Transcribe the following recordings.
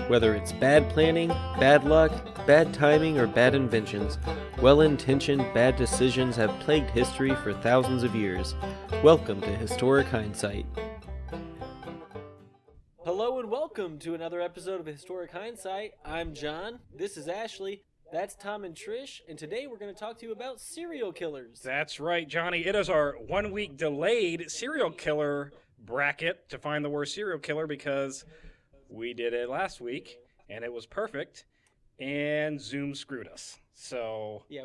Whether it's bad planning, bad luck, bad timing, or bad inventions, well-intentioned bad decisions have plagued history for thousands of years. Welcome to Historic Hindsight. Hello and welcome to another episode of Historic Hindsight. I'm John. This is Ashley. That's Tom and Trish, and today we're going to talk to you about serial killers. That's right, Johnny. It is our 1 week delayed serial killer bracket to find the worst serial killer because we did it last week and it was perfect and Zoom screwed us. So yeah,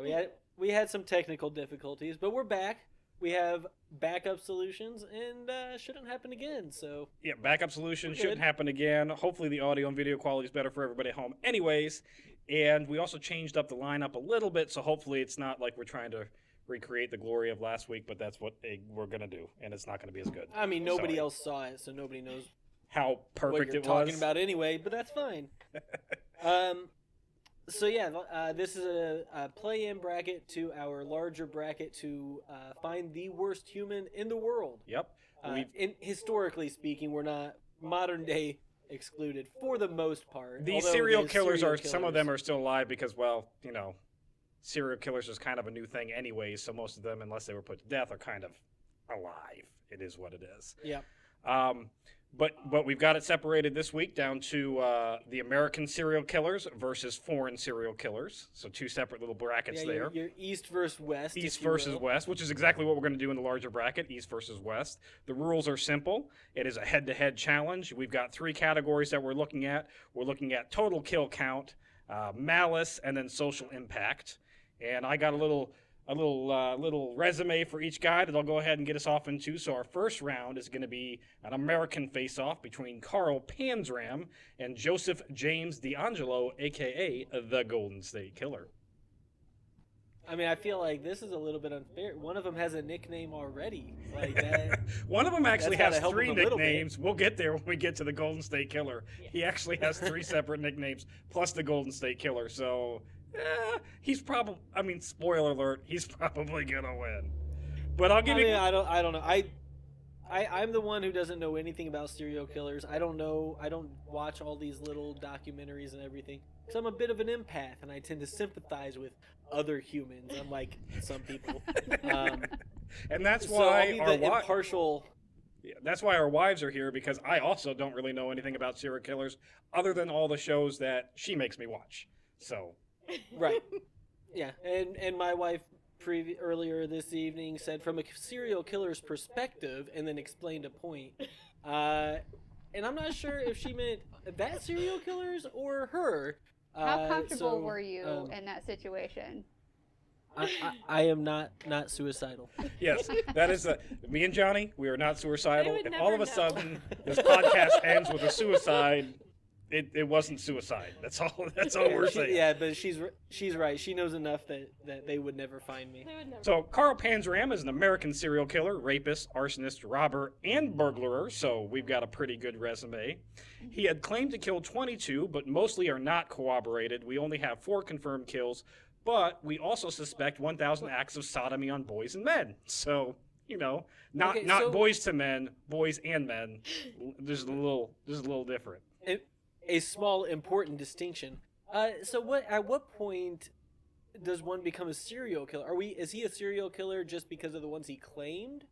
we had some technical difficulties, but we're back. We have backup solutions and shouldn't happen again. So yeah, backup solution shouldn't happen again. Hopefully the audio and video quality is better for everybody at home anyways. And we also changed up the lineup a little bit, so hopefully it's not like we're trying to recreate the glory of last week, but that's what we're going to do, and it's not going to be as good. I mean, nobody else saw it, so nobody knows how perfect what you're talking about anyway, but that's fine. This is a play-in bracket to our larger bracket to find the worst human in the world. Yep. Historically speaking, we're not modern day excluded for the most part. These serial killers, some of them are still alive because, well, you know, serial killers is kind of a new thing anyway, so most of them, unless they were put to death, are kind of alive. It is what it is. Yeah. But we've got it separated this week down to the American serial killers versus foreign serial killers. So two separate little brackets there. Your East versus West. East versus West, which is exactly what we're going to do in the larger bracket, East versus West. The rules are simple. It is a head-to-head challenge. We've got three categories that we're looking at. We're looking at total kill count, malice, and then social impact. And I got a little resume for each guy that I'll go ahead and get us off into. So our first round is going to be an American face-off between Carl Panzram and Joseph James DeAngelo, a.k.a. the Golden State Killer. I mean, I feel like this is a little bit unfair. One of them has a nickname already. Like that. One of them actually has three nicknames. We'll get there when we get to the Golden State Killer. Yes. He actually has three separate nicknames plus the Golden State Killer. So he's probably, spoiler alert, he's probably going to win. But I'll give you... I don't know. I'm the one who doesn't know anything about serial killers. I don't know. I don't watch all these little documentaries and everything. So I'm a bit of an empath, and I tend to sympathize with other humans, unlike some people. And that's why impartial... Yeah, that's why our wives are here, because I also don't really know anything about serial killers other than all the shows that she makes me watch. So... Right. Yeah, and my wife earlier this evening said from a serial killer's perspective, and then explained a point. And I'm not sure if she meant that serial killers or her. How comfortable were you in that situation? I am not suicidal. Yes, that is me and Johnny. We are not suicidal. If all of a sudden this podcast ends with a suicide, it wasn't suicide. That's all we're saying. Yeah, but she's right. She knows enough that they would never find me. So Carl Panzram is an American serial killer, rapist, arsonist, robber, and burglar. So we've got a pretty good resume. He had claimed to kill 22, but mostly are not corroborated. We only have 4 confirmed kills, but we also suspect 1,000 acts of sodomy on boys and men. So, you know, not boys to men, boys and men. There's a little different. A small important distinction. So at what point does one become a serial killer? Is he a serial killer just because of the ones he claimed?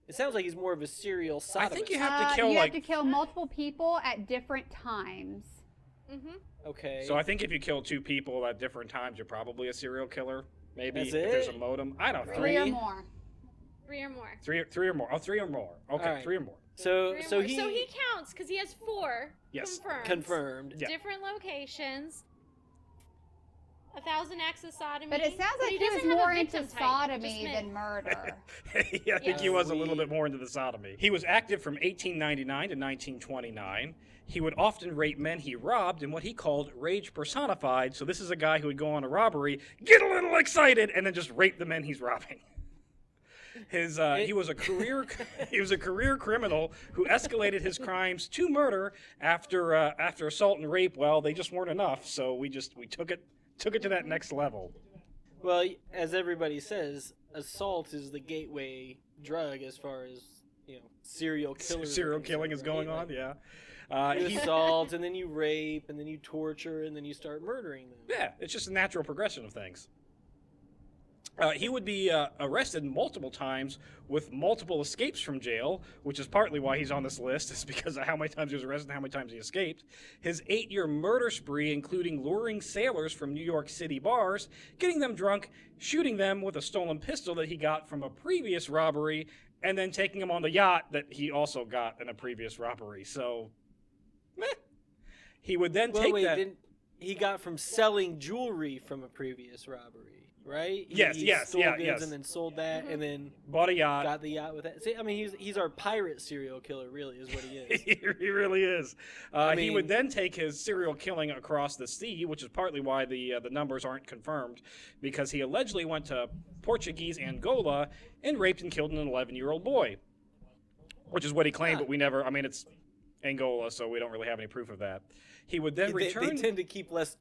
It sounds like he's more of a serial sodomist. I think you have to kill you have to kill multiple people at different times. Mm-hmm. Okay. So I think if you kill 2 people at different times, you're probably a serial killer. Maybe if there's a modem. I don't know. 3 or more. 3 or more. Three or more. Oh, 3 or more. Okay, right. 3 or more. So he counts because he has 4 confirmed. Yeah. Different locations. 1,000 acts of sodomy. But it sounds like he was more into sodomy than murder. Yeah, I think he was a little bit more into the sodomy. He was active from 1899 to 1929. He would often rape men he robbed in what he called rage personified. So this is a guy who would go on a robbery, get a little excited, and then just rape the men he's robbing. He was a career criminal who escalated his crimes to murder after assault and rape. Well, they just weren't enough, so we took it to that next level. Well, as everybody says, assault is the gateway drug as far as serial killers. Serial killing is going on, yeah. You He- assault, and then you rape, and then you torture, and then you start murdering them. yeah, it's just a natural progression of things. He would be arrested multiple times with multiple escapes from jail, which is partly why he's on this list, is because of how many times he was arrested and how many times he escaped. His 8-year murder spree, including luring sailors from New York City bars, getting them drunk, shooting them with a stolen pistol that he got from a previous robbery, and then taking them on the yacht that he also got in a previous robbery. So, meh. He would then Well, take wait, that... didn't he got from selling jewelry from a previous robbery, right? Yes, he yes, stole yeah, goods yes. and then sold that, and then Bought a yacht. got the yacht with that. See, I mean, he's our pirate serial killer, really, is what he is. He really is. I He mean- would then take his serial killing across the sea, which is partly why the numbers aren't confirmed, because he allegedly went to Portuguese Angola and raped and killed an 11-year-old boy, which is what he claimed, Huh. but we never. I mean, it's Angola, so we don't really have any proof of that. He would then They return. tend to keep less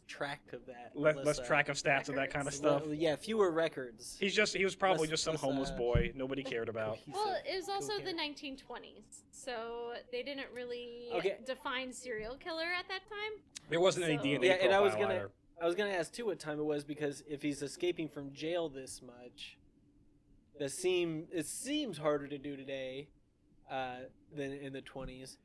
track of that. Less track of stats and that kind of stuff. Yeah, fewer records. He was probably less- just some less, homeless boy nobody cared about. Well, it was also coherent. the 1920s, so they didn't really Okay. define serial killer at that time. There wasn't any So- DNA Yeah, and I was profile gonna either. I was gonna ask too what time it was, because if he's escaping from jail this much, it seems harder to do today than in the 20s.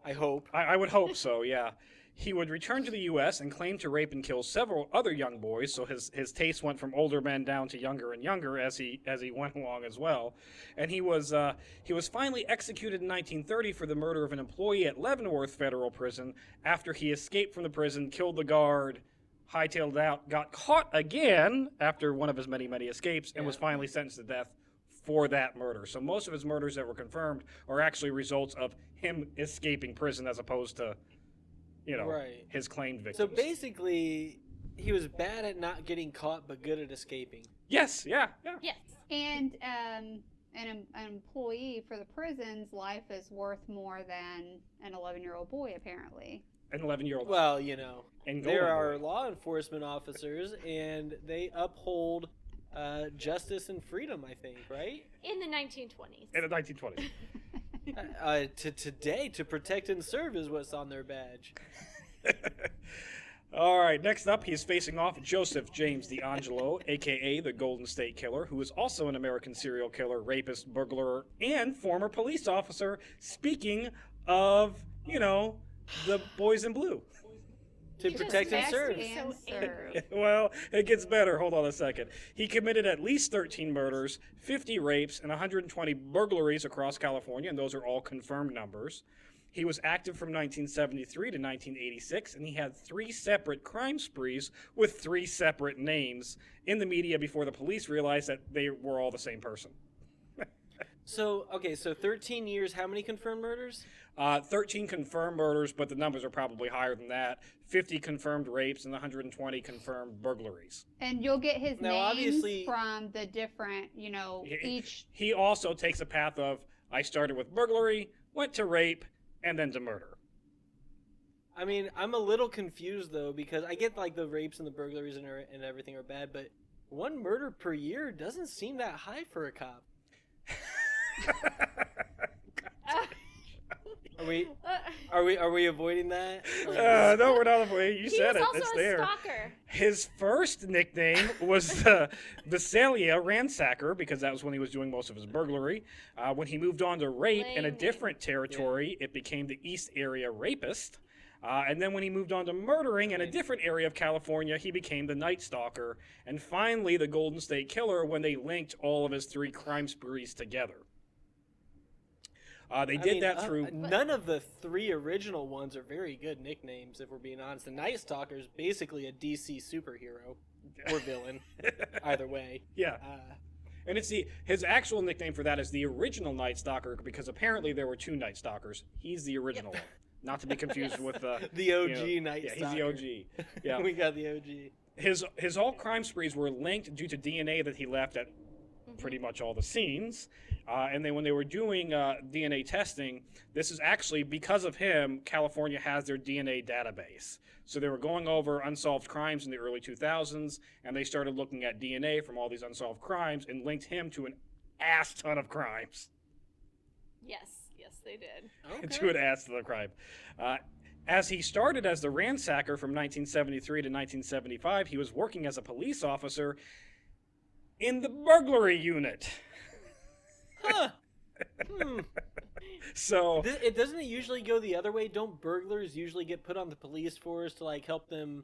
I hope. I would hope so, yeah. He would return to the U.S. and claim to rape and kill several other young boys, so his taste went from older men down to younger and younger as he went along as well. And he was finally executed in 1930 for the murder of an employee at Leavenworth Federal Prison after he escaped from the prison, killed the guard, hightailed out, got caught again after one of his many, many escapes, and was Yeah. finally sentenced to death for that murder. So most of his murders that were confirmed are actually results of him escaping prison as opposed to, Right. his claimed victims. So basically, he was bad at not getting caught, but good at escaping. Yes, yeah. Yes. And an employee for the prison's life is worth more than an 11-year-old boy, apparently. An 11-year-old. Well, and there are law enforcement officers, and they uphold justice and freedom, I think, right? In the 1920s. in the 1920s. To today, to protect and serve is what's on their badge. All right, next up, he's facing off Joseph James DeAngelo, a.k.a. the Golden State Killer, who is also an American serial killer, rapist, burglar, and former police officer. Speaking of, the boys in blue. To He just protect and messed serve. me. And So serve. Well, it gets better. Hold on a second. He committed at least 13 murders, 50 rapes, and 120 burglaries across California, and those are all confirmed numbers. He was active from 1973 to 1986, and he had 3 separate crime sprees with 3 separate names in the media before the police realized that they were all the same person. So 13 years, how many confirmed murders? 13 confirmed murders, but the numbers are probably higher than that. 50 confirmed rapes and 120 confirmed burglaries. And you'll get his Now, names obviously- from the different, each. He also takes a path of, I started with burglary, went to rape, and then to murder. I mean, I'm a little confused, though, because I get, the rapes and the burglaries and everything are bad, but 1 murder per year doesn't seem that high for a cop. Are we avoiding that? No, we're not. You he said was it. also It's a there. stalker. His first nickname was the Visalia Ransacker because that was when he was doing most of his burglary. When he moved on to rape in a Lame. different territory, it became the East Area Rapist. And then when he moved on to murdering in a different area of California, he became the Night Stalker. And finally, the Golden State Killer when they linked all of his 3 crime sprees together. They did that through... None of the 3 original ones are very good nicknames, if we're being honest. The Night Stalker is basically a DC superhero or villain, either way. Yeah. And it's his actual nickname for that is the original Night Stalker because apparently there were 2 Night Stalkers. He's the original one. Not to be confused with The OG Night yeah, Stalker. he's the OG. Yeah. We got the OG. His all crime sprees were linked due to DNA that he left at pretty much all the scenes. And then when they were doing DNA testing, this is actually because of him, California has their DNA database. So they were going over unsolved crimes in the early 2000s, and they started looking at DNA from all these unsolved crimes and linked him to an ass ton of crimes. Yes. Yes, they did. Okay. to an ass to the crime. As he started as the ransacker from 1973 to 1975, he was working as a police officer in the burglary unit. Huh. Hmm. So It doesn't it usually go the other way? Don't burglars usually get put on the police force to like help them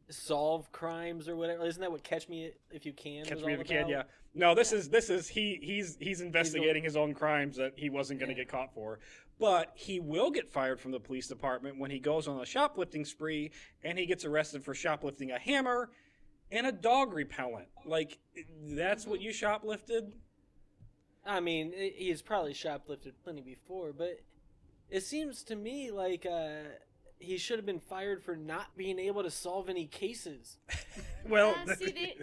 solve crimes or whatever? Isn't that what Catch Me If You Can? Catch was Me all If You Can, about? yeah. No, this is he's investigating his own crimes that he wasn't going to get caught for. But he will get fired from the police department when he goes on a shoplifting spree and he gets arrested for shoplifting a hammer and a dog repellent. Like, that's what you shoplifted? I mean, he's probably shoplifted plenty before, but it seems to me like he should have been fired for not being able to solve any cases. Well, See,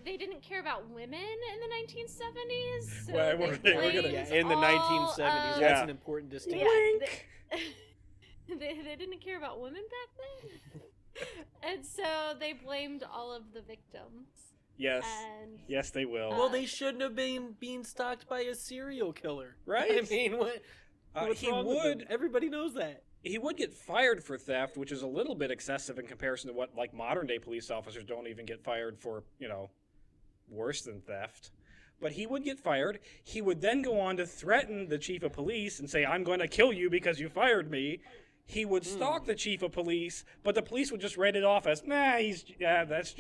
they didn't care about women in the 1970s. So Well, they we're gonna- blamed Yeah, in the all 1970s, of- that's Yeah. an important distinction. Yeah, they didn't care about women back then. And so they blamed all of the victims. yes. And Yes, they will. Well, they shouldn't have been being stalked by a serial killer, Right? I mean, what's he wrong with would them? Everybody knows that. he would get fired for theft, which is a little bit excessive in comparison to what like modern day police officers don't even get fired for, worse than theft. But he would get fired. He would then go on to threaten the chief of police and say, "I'm going to kill you because you fired me." He would stalk the chief of police, but the police would just write it off as, that's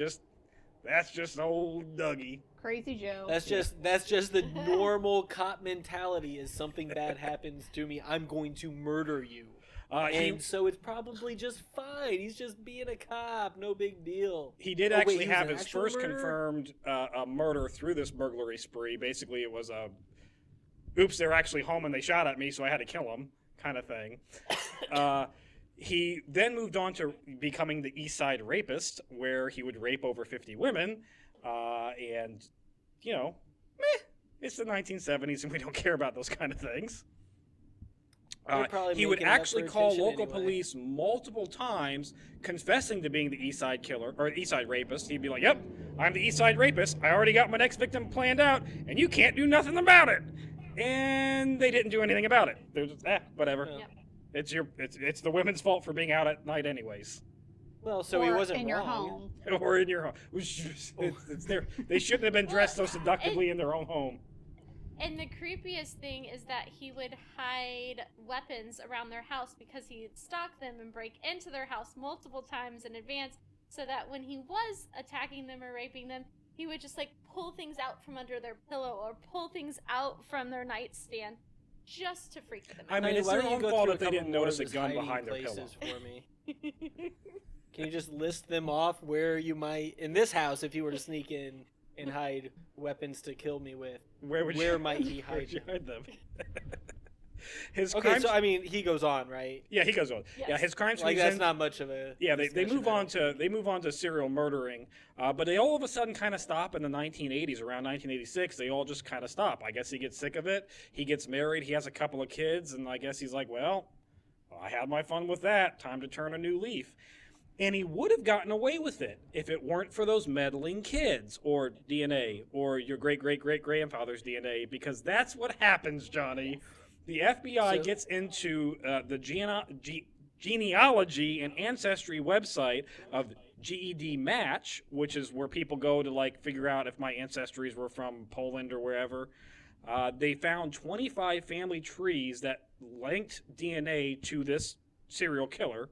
just old Dougie. Crazy Joe. That's just the normal cop mentality. Is something bad happens to me, I'm going to murder you. And so it's probably just fine. He's just being a cop. No big deal. He did Oh, wait, actually he was have an his actual first murderer? confirmed murder through this burglary spree. Basically, it was a, oops, they're actually home and they shot at me, so I had to kill them kind of thing. He then moved on to becoming the East Side Rapist, where he would rape over 50 women. And, it's the 1970s and we don't care about those kind of things. They're probably He would making it up actually for call attention local anyway. police multiple times, confessing to being the East Side killer or East Side rapist. He'd be like, "Yep, I'm the East Side rapist. I already got my next victim planned out, and you can't do nothing about it." And they didn't do anything about it. They're just, whatever. Yeah. Yep. It's the women's fault for being out at night, anyways, Well, so or he wasn't in wrong. your home. or in your home. It's their, they shouldn't have been dressed so seductively in their own home. And the creepiest thing is that he would hide weapons around their house because he'd stalk them and break into their house multiple times in advance, so that when he was attacking them or raping them, he would just like pull things out from under their pillow or pull things out from their nightstand just to freak them out. I mean, it's why their don't you own go fault through if they couple didn't more notice of a his gun hiding behind their pillow. places for me? Can you just list them off where you might, in this house, if you were to sneak in and hide weapons to kill me with? Where might he hide where'd you them? hide them? His Okay, crimes. so I mean, he goes on, right? Yeah, he goes on. Yeah, Yes. his crimes. Like he's that's in- not much of a. Yeah, they discussion, move I on don't to serial murdering, but they all of a sudden kind of stop in the 1980s. Around 1986, they all just kind of stop. I guess he gets sick of it. He gets married. He has a couple of kids, and I guess he's like, well, I had my fun with that. Time to turn a new leaf. And he would have gotten away with it if it weren't for those meddling kids or DNA or your great great great grandfather's DNA, because that's what happens, Johnny. The FBI So- gets into the genealogy and ancestry website of GED Match, which is where people go to like figure out if my ancestries were from Poland or wherever. They found 25 family trees that linked DNA to this serial killer,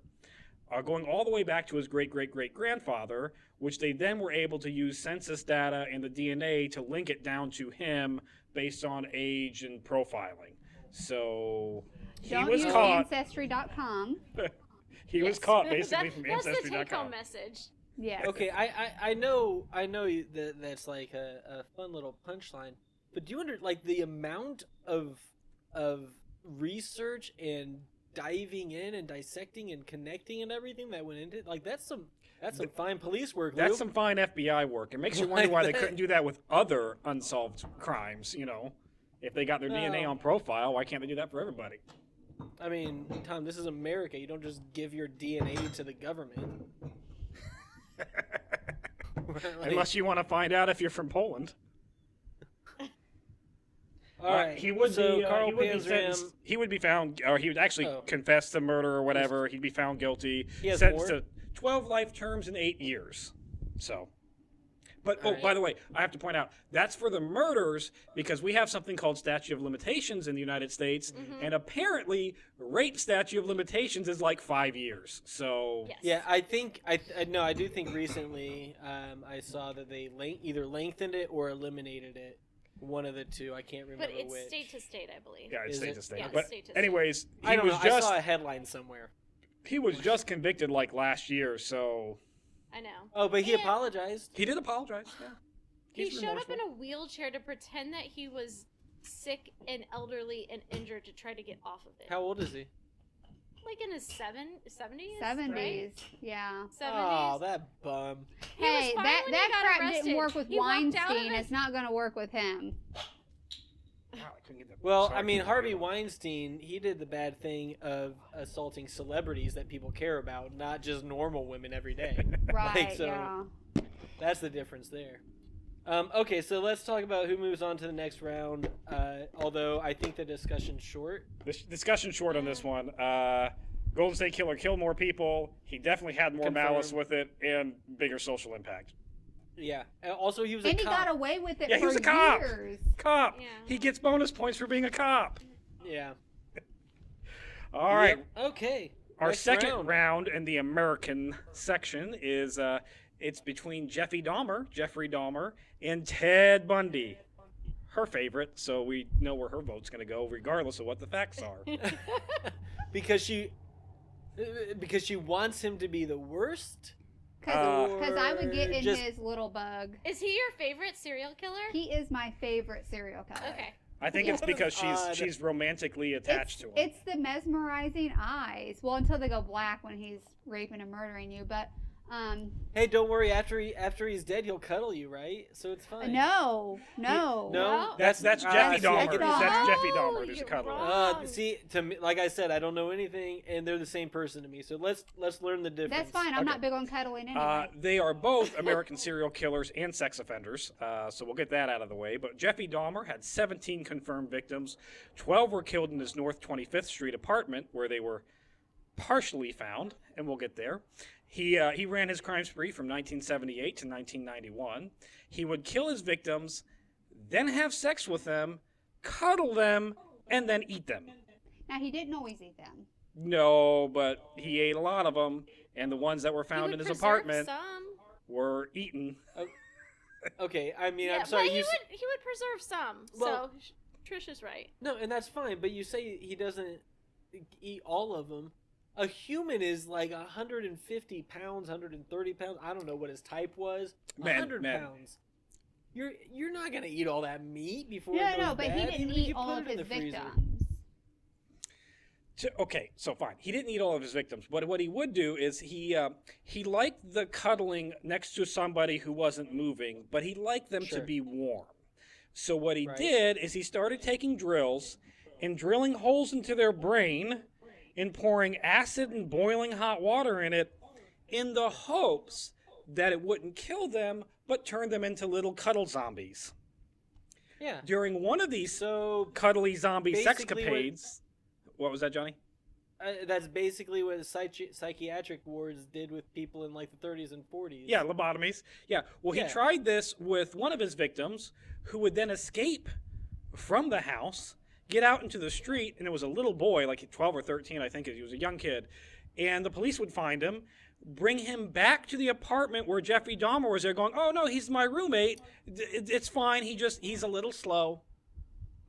going all the way back to his great great great grandfather, which they then were able to use census data and the DNA to link it down to him based on age and profiling. So he Don't was use caught. Ancestry.com. He was Yes. caught basically from That's the take-home Ancestry.com. message. Yes. Okay, I know that's like a fun little punchline, but do you wonder like the amount of research and diving in and dissecting and connecting and everything that went into it? Like that's some fine police work. That's Lou. some fine FBI work. It makes you wonder why they couldn't do that with other unsolved crimes. If they got their DNA No. on profile, why can't they do that for everybody? I mean, Tom, this is America. You don't just give your DNA to the government. Like- Unless you want to find out if you're from Poland. All right. He would so be. Carl he would be Panzram. sentenced. He would be found, or he would actually Oh. confess to murder or whatever. He'd be found guilty. He has sentenced more? to 12 life terms and 8 years. So. But All right. by the way, I have to point out that's for the murders because we have something called statute of limitations in the United States, and apparently rape statute of limitations is like 5 years. So Yes. Yeah, I think I do think recently I saw that they either lengthened it or eliminated it. One of the two. I can't remember But it's which. state to state, I believe. yeah, it's Is state it? to state. Yeah, But state to state. anyways, I he don't was know. just I saw a headline somewhere. convicted like last year. So I know. Oh, but he And- apologized. he did apologize. Yeah. He He's showed up remorseful. in a wheelchair to pretend that he was sick and elderly and injured to try to get off of it. How old is he? Like in his 70s? 70s. Right? Yeah. 70s. Oh, that bum. He was Hey, fine that when he that got crap arrested. didn't work with He walked out of Weinstein. it. It's not going to work with him. Wow, I couldn't get that- Well, sorry, I mean, couldn't Harvey get that. Weinstein, he did the bad thing of assaulting celebrities that people care about, not just normal women every day. Right, so- yeah. That's the difference there. Okay, so let's talk about who moves on to the next round. Although I think the discussion's short. This discussion short on this one. Golden State Killer killed more people. He definitely had more Confirmed. malice with it and bigger social impact. Yeah. Also, he was And a he cop. got away with it Yeah, he for was a cop. years. Cop. Yeah. He gets bonus points for being a cop. Yeah. All right. Yep. Okay. Our Next second round in the American section is it's between Jeffrey Dahmer, and Ted Bundy. Her favorite, so we know where her vote's going to go, regardless of what the facts are. because she wants him to be the worst. Because I would get Or in just- his little bug. Is he your favorite serial killer? He is my favorite serial killer. Okay. I think it's What is because odd? she's romantically attached to him. It's the mesmerizing eyes. Well, until they go black when he's raping and murdering you. But Hey, don't worry. After he's dead, he'll cuddle you, right? So it's fine. no. No. That's Jeffy see, Dahmer. I That's That's the- Jeffy Dahmer. Oh, Who's a you're cuddler. wrong. See, to me, like I said, I don't know anything, and they're the same person to me. So let's learn the difference. That's fine. I'm Okay. not big on cuddling anyway. They are both American serial killers and sex offenders, so we'll get that out of the way. But Jeffrey Dahmer had 17 confirmed victims. 12 were killed in his North 25th Street apartment, where they were partially found, and we'll get there. He ran his crime spree from 1978 to 1991. He would kill his victims, then have sex with them, cuddle them, and then eat them. Now, he didn't always eat them. No, but he ate a lot of them, and the ones that were He found would in his preserve apartment Some. were eaten. Okay, I mean, Yeah, I'm sorry. but he You would preserve some. Well- so Trish is right. no, and that's fine. But you say he doesn't eat all of them. A human is like 150 pounds, 130 pounds. I don't know what his type was. Men, 100 men. pounds. You're not gonna eat all that meat before. No, it goes no, but he bad, didn't even if eat you all put of it in his the freezer. victims. Okay, so fine. He didn't eat all of his victims, but what he would do is he liked the cuddling next to somebody who wasn't moving, but he liked them to Sure. be warm. So what he Right. did is he started taking drills and drilling holes into their brain and pouring acid and boiling hot water in it in the hopes that it wouldn't kill them, but turn them into little cuddle zombies. Yeah. During one of these So cuddly zombie basically sexcapades, what was that, Johnny? that's basically what psychiatric wards did with people in like the 30s and 40s. Yeah, lobotomies. Yeah. Well, he Yeah. tried this with one of his victims who would then escape from the house, get out into the street, and it was a little boy, like 12 or 13, I think. He was a young kid. And the police would find him, bring him back to the apartment where Jeffrey Dahmer was there going, "Oh, no, he's my roommate. It's fine. He's a little slow."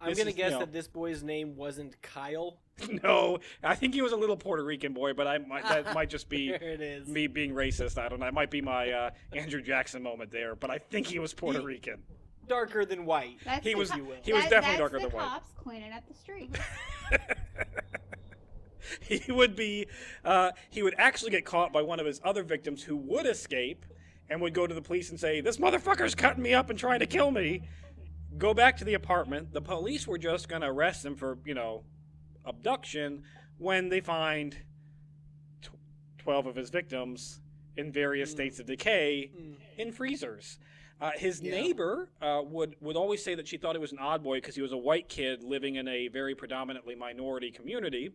I'm This gonna is, guess you know- that this boy's name wasn't Kyle. No, I think he was a little Puerto Rican boy, but that might just be There it is. me being racist. I don't know. It might be my Andrew Jackson moment there, but I think he was Puerto Rican. Darker than white. That's He the was co- you will. he was that- definitely that's darker the than white. cops cleaning up the street. He would actually get caught by one of his other victims who would escape and would go to the police and say, "This motherfucker's cutting me up and trying to kill me." Go back to the apartment. The police were just going to arrest him for, abduction when they find 12 of his victims in various states of decay in freezers. His neighbor would always say that she thought he was an odd boy because he was a white kid living in a very predominantly minority community.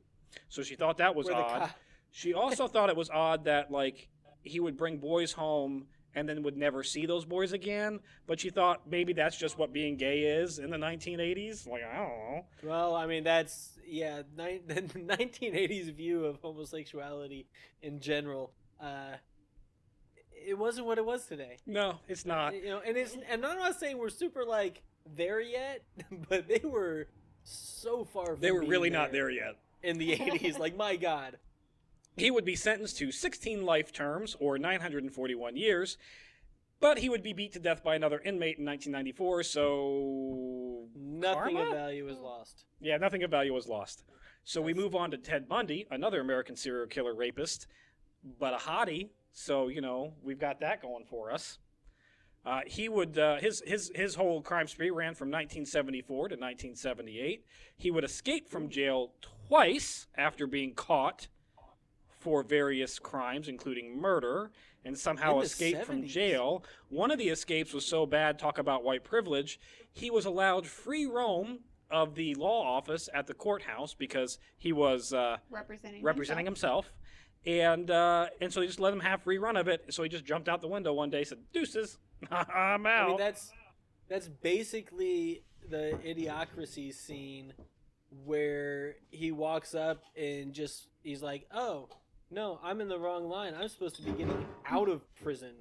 So she thought that was odd. She also thought it was odd that, like, he would bring boys home and then would never see those boys again. But she thought maybe that's just what being gay is in the 1980s. Like, I don't know. Well, I mean, that's, the 1980s view of homosexuality in general. It wasn't what it was today. No, it's not. You know, and I'm not saying we're super, like, there yet, but they were so far from They were being really not there yet. in the 80s. Like, my God. He would be sentenced to 16 life terms, or 941 years, but he would be beat to death by another inmate in 1994, so... Nothing Karma? of value is lost. Yeah, nothing of value was lost. So we move on to Ted Bundy, another American serial killer rapist, but a hottie, so, you know, we've got that going for us. He would his whole crime spree ran from 1974 to 1978. He would escape from jail twice after being caught for various crimes, including murder, and somehow In the escaped from 70s. jail. One of the escapes was so bad, talk about white privilege, he was allowed free roam of the law office at the courthouse because he was representing himself. And so they just let him have free run of it. So he just jumped out the window one day, said, "Deuces, I'm out." I mean, that's basically the Idiocracy scene where he walks up and he's like, "Oh, no, I'm in the wrong line. I'm supposed to be getting out of prison,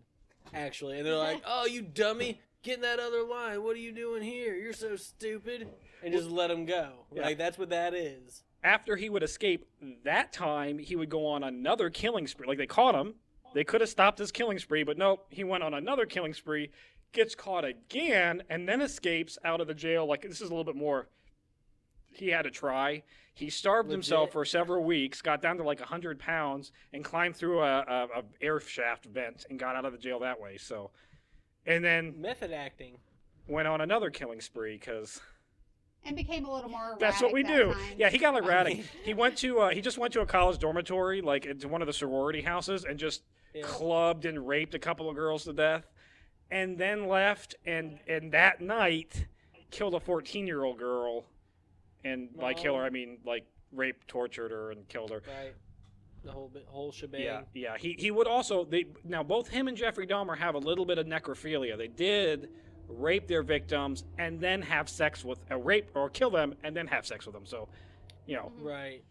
actually." And they're like, "Oh, you dummy, get in that other line. What are you doing here? You're so stupid." And just let him go. Yeah. Like, that's what that is. After he would escape that time, he would go on another killing spree. Like, they caught him. They could have stopped his killing spree, but nope, he went on another killing spree, gets caught again, and then escapes out of the jail. Like, this is a little bit more... He had to try. He starved himself for several weeks, got down to like 100 pounds, and climbed through a air shaft vent and got out of the jail that way. So, and then Method acting. went on another killing spree because And became a little more erratic. that's what we that do. time. Yeah, he got erratic. mean- He just went to a college dormitory, like into one of the sorority houses, and just Yeah. clubbed and raped a couple of girls to death, and then left. And that night, killed a 14-year-old girl. And by kill her, I mean, like, raped, tortured her, and killed her. Right. The whole shebang. Yeah. He would also... Now, both him and Jeffrey Dahmer have a little bit of necrophilia. They did rape their victims and then have sex with... rape or kill them and then have sex with them. So, you know, Right.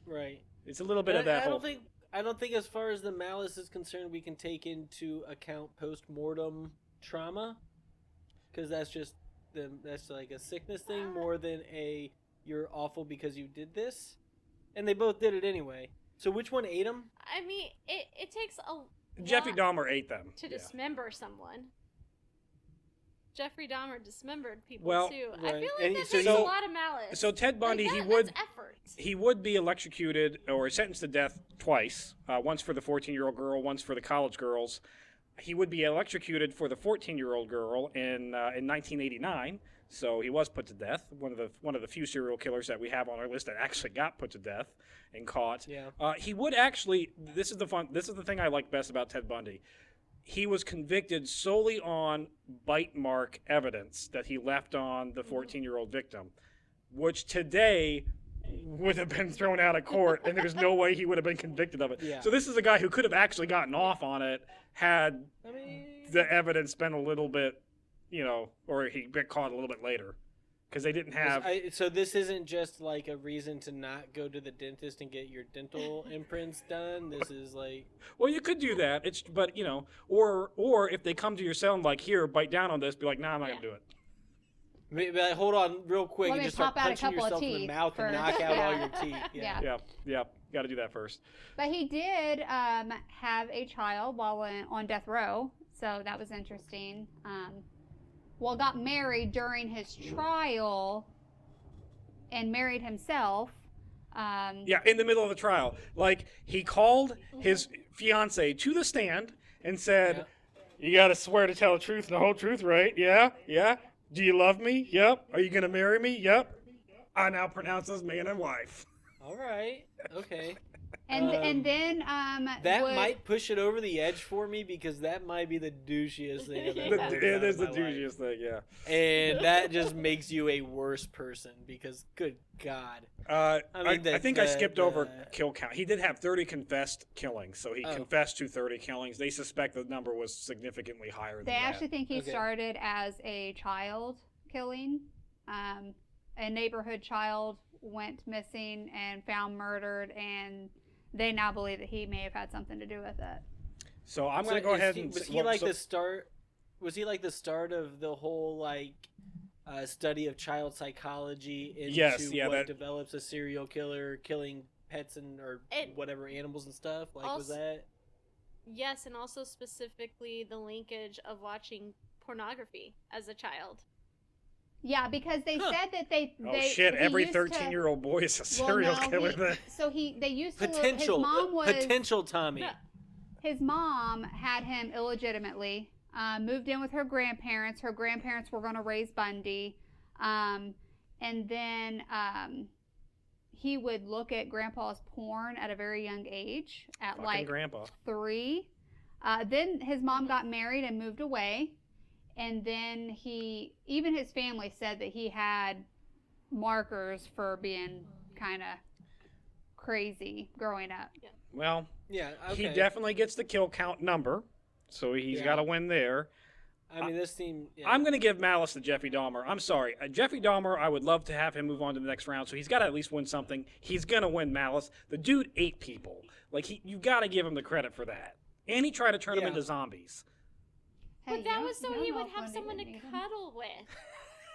it's a little bit of that I whole... don't think as far as the malice is concerned, we can take into account post-mortem trauma, because that's like a sickness thing more than a "you're awful because you did this," and they both did it anyway. So which one ate him? I mean, it takes a Jeffrey lot Dahmer ate them. to Yeah. dismember someone. Jeffrey Dahmer dismembered people Well, too. I right. feel And like that so takes you- a lot of malice. So Ted Bundy, like he that, would... That's effort. He would be electrocuted or sentenced to death twice, once for the 14-year-old girl, once for the college girls. He would be electrocuted for the 14-year-old girl in 1989, so he was put to death. One of the few serial killers that we have on our list that actually got put to death and caught. Yeah. He would actually. This is the thing I like best about Ted Bundy. He was convicted solely on bite mark evidence that he left on the 14-year-old victim, which today would have been thrown out of court, and there's no way he would have been convicted of it. Yeah. So this is a guy who could have actually gotten off on it had I mean, the evidence been a little bit, or he got caught a little bit later, because they didn't have. so this isn't just like a reason to not go to the dentist and get your dental imprints done. This is like, Well, you could do that. Or if they come to your cell and like, here, bite down on this, be like, nah, I'm not gonna do it. maybe, like, hold on real quick Let and me just start pop out a punching couple of yourself in the teeth mouth and first. knock out all Yeah. your teeth. Yeah. Yeah. Got to do that first. But he did have a child while on death row, so that was interesting. Got married during his trial and married himself. Yeah, in the middle of the trial, like he called his fiance to the stand and said, "You got to swear to tell the truth and the whole truth, right? Yeah, yeah. Do you love me? Yep. Are you gonna marry me? Yep. I now pronounce us man and wife." All right. Okay. And then That would, might push it over the edge for me because that might be the douchiest thing I've ever heard It out is of the my life. douchiest thing, yeah. And that just makes you a worse person because, good God. I mean, think I skipped over kill count. He did have 30 confessed killings, so he Oh. confessed to 30 killings. They suspect the number was significantly higher than they that. actually think he Okay. started as a child killing. A neighborhood child went missing and found murdered, and they now believe that he may have had something to do with it. So I'm going to go ahead and... Was he well, like so- the start? Was he like the start of the whole like study of child psychology into Yes, yeah, what that- develops a serial killer killing pets and or It- whatever animals and stuff? Like was Also- that? Yes, and also specifically the linkage of watching pornography as a child. Yeah, because they Huh. said that they. Oh, they shit. he Every used to- 13-year-old boy is a Well, serial no, killer he- then. So they used to. Potential. His mom was. Potential Tommy. No. His mom had him illegitimately. Moved in with her grandparents. Her grandparents were going to raise Bundy, and then he would look at Grandpa's porn at a very young age, at Fucking like grandpa. 3. Then his mom got married and moved away. And then even his family said that he had markers for being kind of crazy growing up. Well, Yeah. Okay. he definitely gets the kill count number, so he's Yeah. got to win there. I mean, this team. Yeah. I'm going to give Malice to Jeffrey Dahmer. I'm sorry. Jeffrey Dahmer, I would love to have him move on to the next round, so he's got to at least win something. He's going to win Malice. The dude ate people. Like, you got to give him the credit for that. And he tried to turn them Yeah. into zombies. Hey, But you that don't- was so you don't he know would if have Bundy someone to didn't eat him. cuddle with.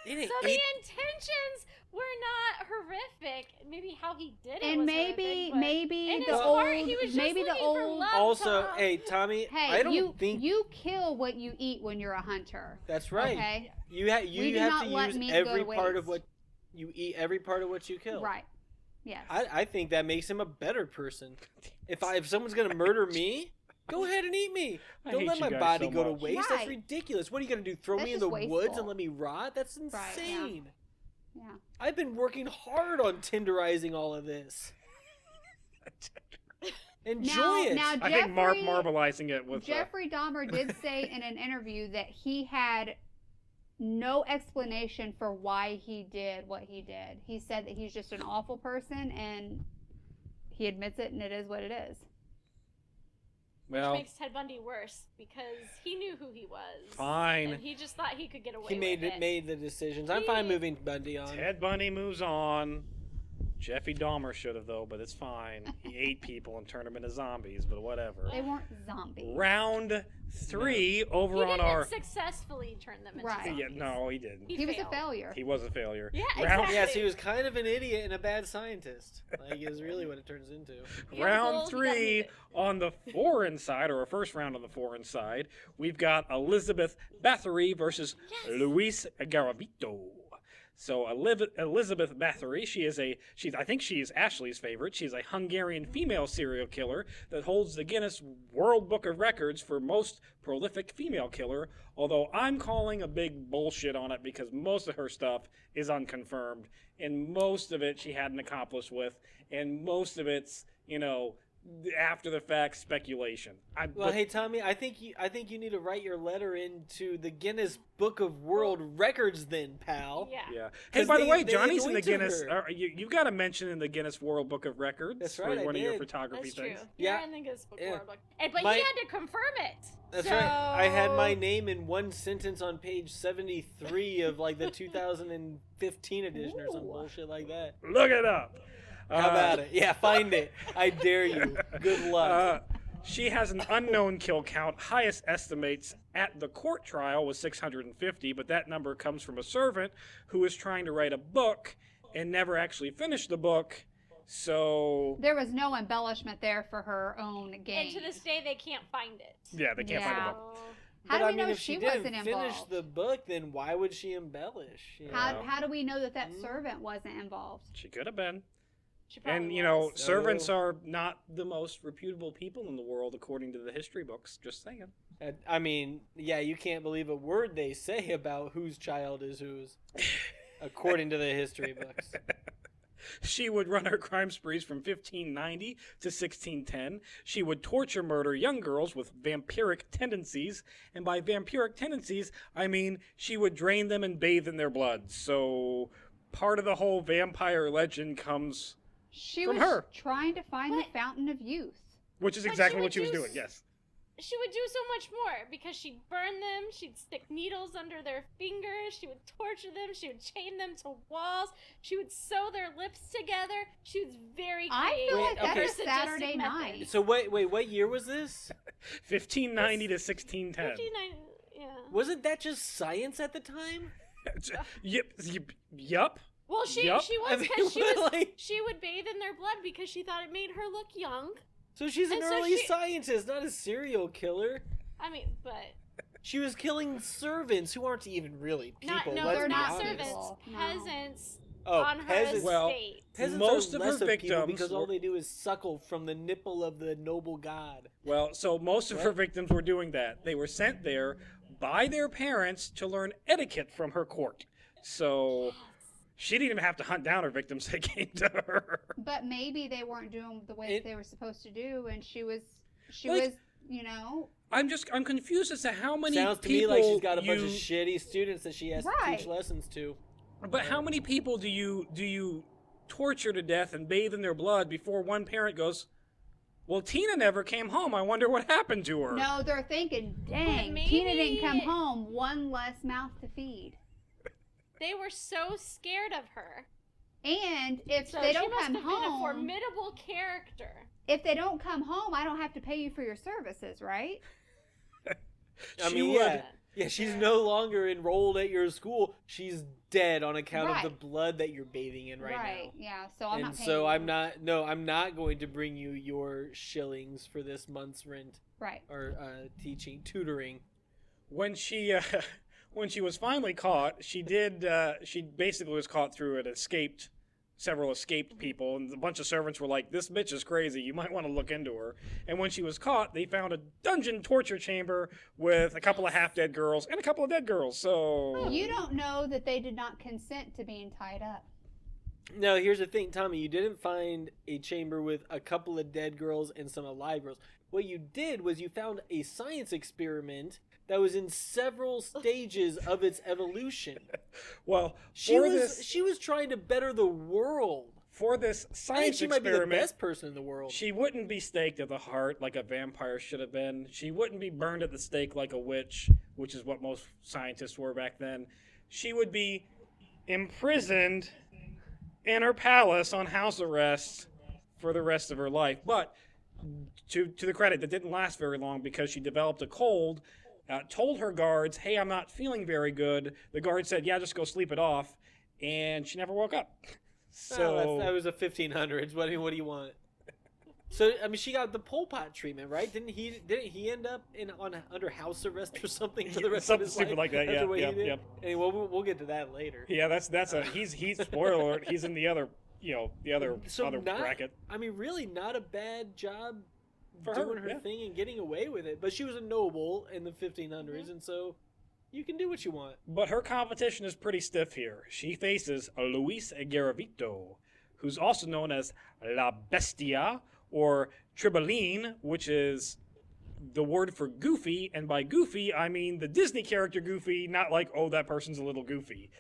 It ain't- So the it- intentions were not horrific. Maybe how he did it And was maybe horrific, but maybe in the his old heart, he was just maybe the looking for old love, also, Tom. hey Tommy, Hey, I don't you think you kill what you eat when you're a hunter. that's right. Okay. You We you do have not to let use meat go every to part of waste. what you eat, every part of what you kill. Right. Yes. I think that makes him a better person. If someone's gonna murder me, go ahead and eat me. I Don't hate let you my guys body so go to much. waste. Right. That's ridiculous. What are you gonna do? Throw That's me in the just woods wasteful. and let me rot? That's Right, yeah. insane. Yeah. I've been working hard on tenderizing all of this. Enjoy it. Now I think marbleizing it with... Jeffrey Dahmer did say in an interview that he had no explanation for why he did what he did. He said that he's just an awful person and he admits it and it is what it is. well, Which makes Ted Bundy worse because he knew who he was. fine. And he just thought he could get away he made with it, made the decisions. I'm He- fine moving Bundy on. Ted Bundy moves on. Jeffrey Dahmer should have, though, but it's fine. He ate people and turned them into zombies, but whatever. They weren't zombies. Round 3 over He on didn't our... successfully turn them into Right. zombies. Yeah, no, he didn't. He was a failed. failure. He was a failure. Yeah, Round, exactly. Yes, he was kind of an idiot and a bad scientist. Like is really what it turns into. He had a Round goal, he got 3 moving. on the foreign side, or a first round on the foreign side, we've got Elizabeth Bathory versus Yes. Luis Garavito. So Elizabeth Bathory, I think she is Ashley's favorite. She's a Hungarian female serial killer that holds the Guinness World Book of Records for most prolific female killer. Although I'm calling a big bullshit on it because most of her stuff is unconfirmed, and most of it she had an accomplice with, and most of it's after the fact speculation. Well, hey Tommy, I think you need to write your letter into the Guinness Book of World Records, then, pal. Yeah. Yeah. Hey, 'Cause by the they- way, they Johnny's in the anointed Guinness. her. You've got to mention in the Guinness World Book of Records That's for right, I one of your did. photography That's things. true. Yeah. Yeah, and then goes book Yeah. World Book. But My- he had to confirm it. That's so... right. I had my name in one sentence on page 73 of like the 2015 edition or some Ooh. bullshit like that. Look it up. How about it? Yeah, find it. I dare you. Good luck. She has an unknown kill count. Highest estimates at the court trial was 650, but that number comes from a servant who is trying to write a book and never actually finished the book. So There was no embellishment there for her own gain. And to this day, they can't find it. yeah, they can't find the Yeah. book. How but do I we mean, know if she didn't wasn't finish involved? the book, then why would she embellish? You How, know? how do we know that that Mm. servant wasn't involved? She could have been. She probably And, was. servants are not the most reputable people in the world according to the history books. Just saying. I mean, yeah, you can't believe a word they say about whose child is whose, according to the history books. She would run her crime sprees from 1590 to 1610. She would torture, murder young girls with vampiric tendencies. And by vampiric tendencies, I mean she would drain them and bathe in their blood. So part of the whole vampire legend comes, She From was her. trying to find But- the fountain of youth. which is But exactly she what would she was do doing, s- yes. She would do so much more because she'd burn them, she'd stick needles under their fingers, she would torture them, she would chain them to walls, she would sew their lips together. She was very I creative. feel Wait, like that okay. is Saturday night. So wait, what year was this? 1590 to 1610. 59, yeah. Wasn't that just science at the time? Yup. Well, she Yup. was I mean, because she was like- she would bathe in their blood because she thought it made her look young. So she's an And so early she- scientist, not a serial killer. I mean, but She was killing servants who aren't even really people. no, let's they're be not honest. servants, people. No. peasants Oh, on her peasants. estate. Well, Peasants Most are of her less people victims because all were- they do is suckle from the nipple of the noble god. Well, so most of her What? victims were doing that. They were sent there by their parents to learn etiquette from her court. So she didn't even have to hunt down her victims. They came to her. But maybe they weren't doing the way It- they were supposed to do, and she was, Like- you know, I'm confused as to how many Sounds to me people like she's got a bunch of you- shitty students that she has to Right. teach lessons to. But how many people do you torture to death and bathe in their blood before one parent goes, "Well, Tina never came home. I wonder what happened to her." no, they're thinking, dang, maybe- Tina didn't come home, one less mouth to feed. They were so scared of her. And if So they she don't must come have been a home, formidable character. if they don't come home, I don't have to pay you for your services, right? I She mean, would- yeah. Yeah, she's no longer enrolled at your school. She's dead on account Right. of the blood that you're bathing in right now. Yeah. So I'm And not paying so you. I'm not going to bring you your shillings for this month's rent Right. or tutoring. When she when she was finally caught, she basically was caught through several escaped people, and a bunch of servants were like, "This bitch is crazy. You might want to look into her." And when she was caught, they found a dungeon torture chamber with a couple of half-dead girls and a couple of dead girls. So You don't know that they did not consent to being tied up. No, here's the thing, Tommy. You didn't find a chamber with a couple of dead girls and some alive girls. What you did was you found a science experiment that was in several stages of its evolution. well, She was trying to better the world. for this I think science she might be the experiment, best person in the world. she wouldn't be staked at the heart like a vampire should have been. She wouldn't be burned at the stake like a witch, which is what most scientists were back then. She would be imprisoned in her palace on house arrest for the rest of her life. But to the credit, that didn't last very long because she developed a cold, told her guards, "Hey, I'm not feeling very good." The guards said, "Yeah, just go sleep it off," and she never woke up. So that was the 1500s. What do you want? So I mean, she got the Pol Pot treatment, right? Didn't he end up under house arrest or something for the rest Something of his stupid life? like that, after yeah, what he yep, did? yep. Anyway, we'll get to that later. yeah, he's spoiler alert. He's in the other other So not, bracket. I mean, really not a bad job For her, doing her yeah. thing and getting away with it. But she was a noble in the 1500s, and so you can do what you want. But her competition is pretty stiff here. She faces Luis Garavito, who's also known as La Bestia or Tribalin, which is the word for goofy, and by goofy I mean the Disney character Goofy, not like, oh, that person's a little goofy.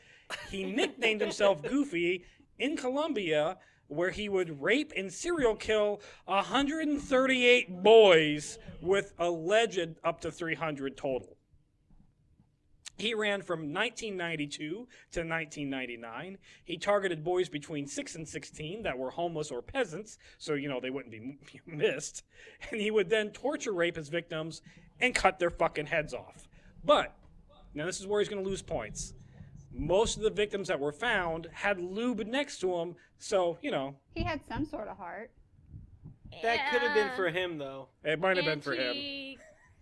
He nicknamed himself Goofy in Colombia, where he would rape and serial kill 138 boys with alleged up to 300 total. He ran from 1992 to 1999. He targeted boys between 6 and 16 that were homeless or peasants, so, they wouldn't be missed. And he would then torture rape his victims and cut their fucking heads off. But, now this is where he's going to lose points. Most of the victims that were found had lube next to them, so, He had some sort of heart. That could have been for him, though. it might have been for him. He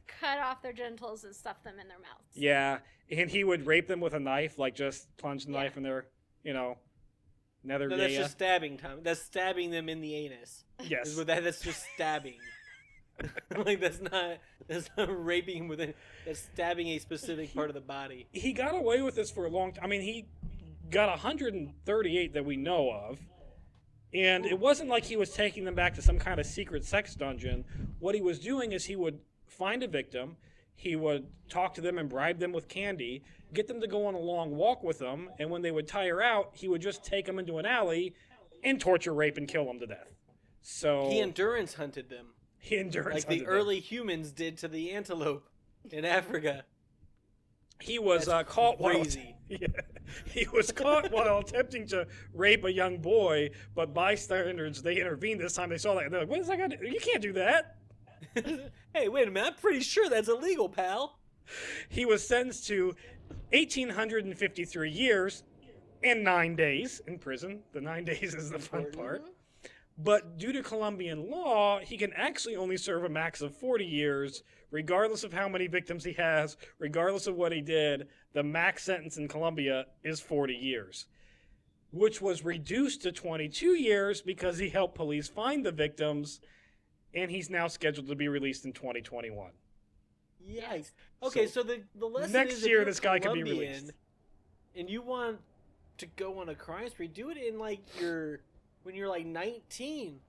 cut off their genitals and stuffed them in their mouths. Yeah, and he would rape them with a knife, like just plunge the Yeah. knife in their, nether No, that's yeah. just stabbing, Tom. That's stabbing them in the anus. Yes. That's just stabbing. Like that's not raping that's stabbing a specific part of the body. He got away with this for a long time. I mean, he got 138 that we know of, And it wasn't like he was taking them back to some kind of secret sex dungeon. What he was doing is he would find a victim, he would talk to them and bribe them with candy, get them to go on a long walk with him, and when they would tire out, he would just take them into an alley and torture, rape, and kill them to death. So He endurance hunted them, he endurance like the hunted them. early humans did to the antelope in Africa. He was That's caught crazy. Yeah, he was caught while attempting to rape a young boy, but bystanders, they intervened this time. They saw that and they're like, "What is that gonna do? You can't do that." Hey, wait a minute! I'm pretty sure that's illegal, pal. He was sentenced to 1,853 years and 9 days in prison. The 9 days is the fun part. But due to Colombian law, he can actually only serve a max of 40 years, regardless of how many victims he has, regardless of what he did. The max sentence in Colombia is 40 years, which was reduced to 22 years because he helped police find the victims, and he's now scheduled to be released in 2021. Yikes. Okay, so the lesson next is if year you're this guy can be Colombian released. and you want to go on a crime spree, do it in like when you're like 19,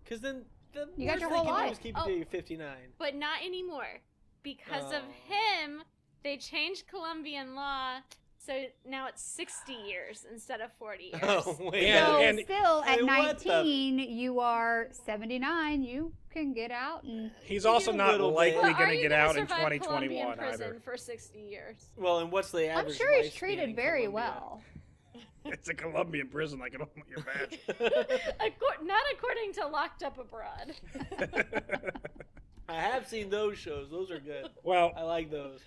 because then the You got worst your they whole can do life. is keep you Oh. till you're 59. But not anymore. Because of Oh. him, they changed Colombian law, so now it's 60 years instead of 40 years. Oh wait. Yeah, So and- still at Hey, what the- 19, you are 79. You can get out and He's You also get a not little likely bit. Well, going are to you get gonna out in survive Colombian 2021 prison either. for 60 years? Well, and what's the I'm average? sure he's lifespan treated in very Colombia? well. It's a Colombian prison, I can only imagine. Not according to Locked Up Abroad. I have seen those shows. Those are good. Well, I like those.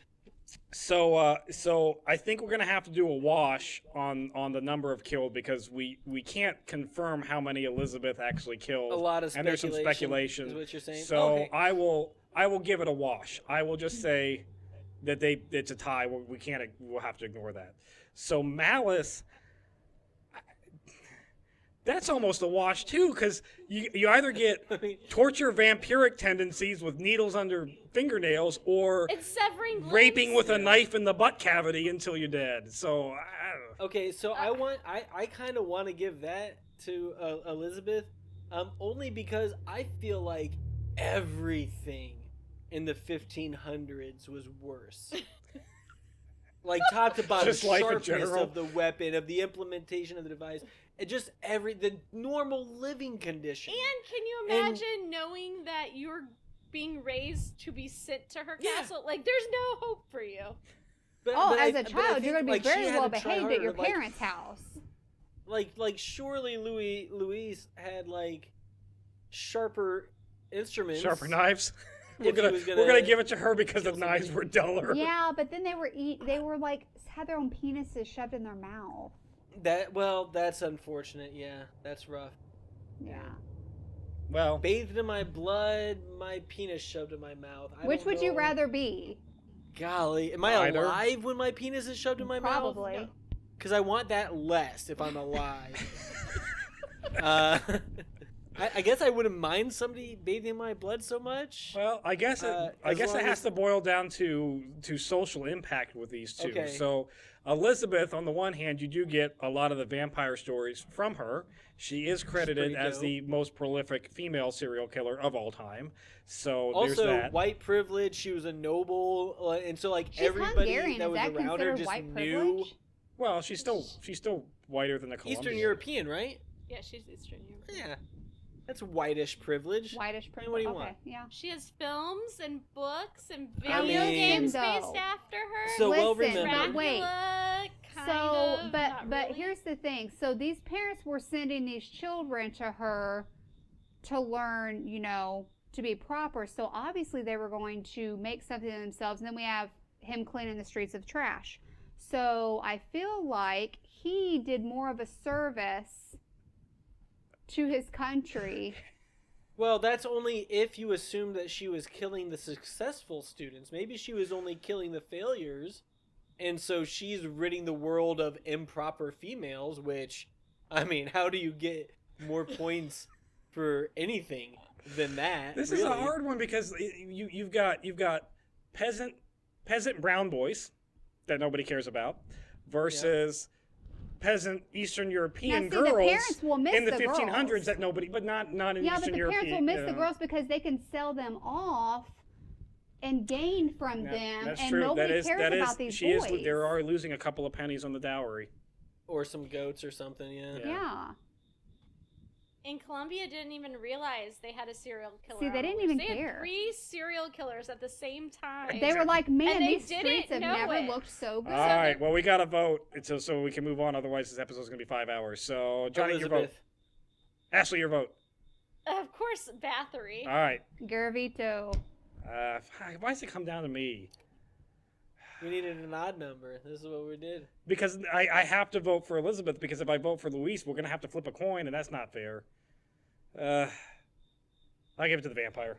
so I think we're gonna have to do a wash on the number of killed because we can't confirm how many Elizabeth actually killed. A lot of and there's some speculation. speculation. Is what you're saying? So Okay. I will give it a wash. I will just say that it's a tie. We'll have to ignore that. So Malice, that's almost a wash too, because you either get I mean, torture vampiric tendencies with needles under fingernails or It's severing limbs. raping with a knife in the butt cavity until you're dead. So I don't know. okay, so I kind of want to give that to Elizabeth, only because I feel like everything in the 1500s was worse. Like top to bottom, Just life in sharpness general. of the weapon, of the implementation of the device, and just the normal living condition. And can you And- imagine knowing that you're being raised to be sent to her Yeah. castle? Like, there's no hope for you. But, Oh, but as I- a but I child, think, you're going to be like, she very had well to try behaved at your harder, like- parents' house. Like surely Louise had like sharper instruments. Sharper knives. If we're he gonna was we're gonna gonna give it to her because the kill knives somebody. were duller. Yeah, but then they were like had their own penises shoved in their mouth. That's unfortunate. Yeah, that's rough. Yeah. Well, Bathed in my blood, my penis shoved in my mouth. Which would you rather be? Golly, am I Either. alive when my penis is shoved in my Probably. mouth? Because I want that less if I'm alive. I guess I wouldn't mind somebody bathing in my blood so much. well, I guess as it long has as- to boil down to social impact with these two. Okay. So Elizabeth, on the one hand, you do get a lot of the vampire stories from her. She is credited pretty as dope. the most prolific female serial killer of all time. So there's Also, that. white privilege. She was a noble, and so like She's everybody Hungarian. that Is was that around her considered just white knew. privilege? Well, she's still whiter than a Colombian. Eastern European, right? Yeah, she's Eastern European. Yeah, that's whitish privilege. Whitish I mean, privilege. what do you Okay, want? yeah. She has films and books and I video mean- games Listen, based though. after her. So well Listen, remembered. but wait. Dracula, kind So, of, but not but really. here's the thing. So these parents were sending these children to her to learn, to be proper. So obviously they were going to make something of themselves. And then we have him cleaning the streets of trash. So I feel like he did more of a service to his country. Well, that's only if you assume that she was killing the successful students. Maybe she was only killing the failures, and so she's ridding the world of improper females. Which, I mean, how do you get more points for anything than that? This really? is a hard one because you've got peasant brown boys that nobody cares about versus peasant Eastern European Now, see, girls the parents will miss in the the 1500s girls. that nobody, but not in Yeah, Eastern but the European. parents will miss the yeah. girls because they can sell them off and gain from them, That's and true. nobody cares that about these she boys. is. They are losing a couple of pennies on the dowry. Or some goats or something. Yeah. Yeah. And Colombia didn't even realize they had a serial killer. See, they on the didn't loose. even They care. had 3 serial killers at the same time. They were like, man, And they these didn't streets have know never it. looked so good. All right. Well, we got to vote so we can move on. Otherwise, this episode's going to be 5 hours. So, Johnny, your vote. Elizabeth. Ashley, your vote. Of course, Bathory. All right. Garavito. Why does it come down to me? We needed an odd number. This is what we did. Because I have to vote for Elizabeth, because if I vote for Luis, we're going to have to flip a coin, and that's not fair. I'll give it to the vampire.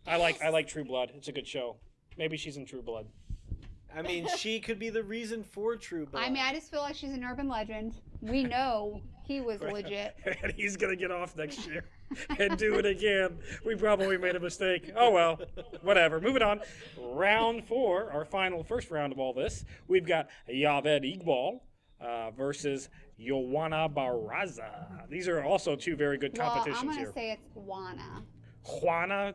I like True Blood. It's a good show. Maybe she's in True Blood. I mean, she could be the reason for True Blood. I mean, I just feel like she's an urban legend. We know he was legit. And he's going to get off next year and do it again. We probably made a mistake. Oh, well. Whatever. Moving on. Round 4, our first round of all this. We've got Javed Iqbal versus Joanna Barraza. These are also 2 very good Well, competitions I'm going here. to say it's Juana. Juana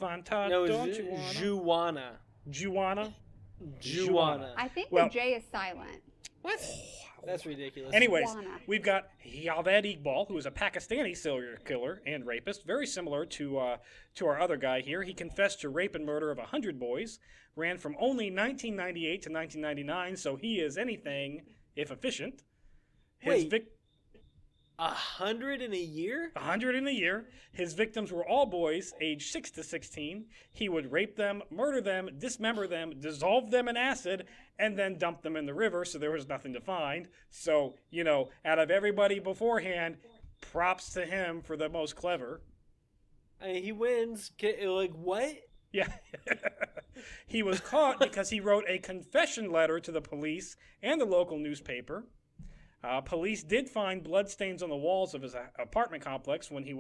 Fanta, No, don't it's you wanna? Juana. Juana? Juana. I think Well- the J is silent. What? That's ridiculous. Anyways, Juana. we've got Javed Iqbal, who is a Pakistani serial killer and rapist, very similar to our other guy here. He confessed to rape and murder of 100 boys, ran from only 1998 to 1999, so he is anything if efficient. Wait. 100 in a year? 100 in a year. His victims were all boys, aged 6 to 16. He would rape them, murder them, dismember them, dissolve them in acid, and then dump them in the river so there was nothing to find. So, out of everybody beforehand, props to him for the most clever. I mean, he wins. Like, what? Yeah. He was caught because he wrote a confession letter to the police and the local newspaper. Police did find bloodstains on the walls of his apartment complex when they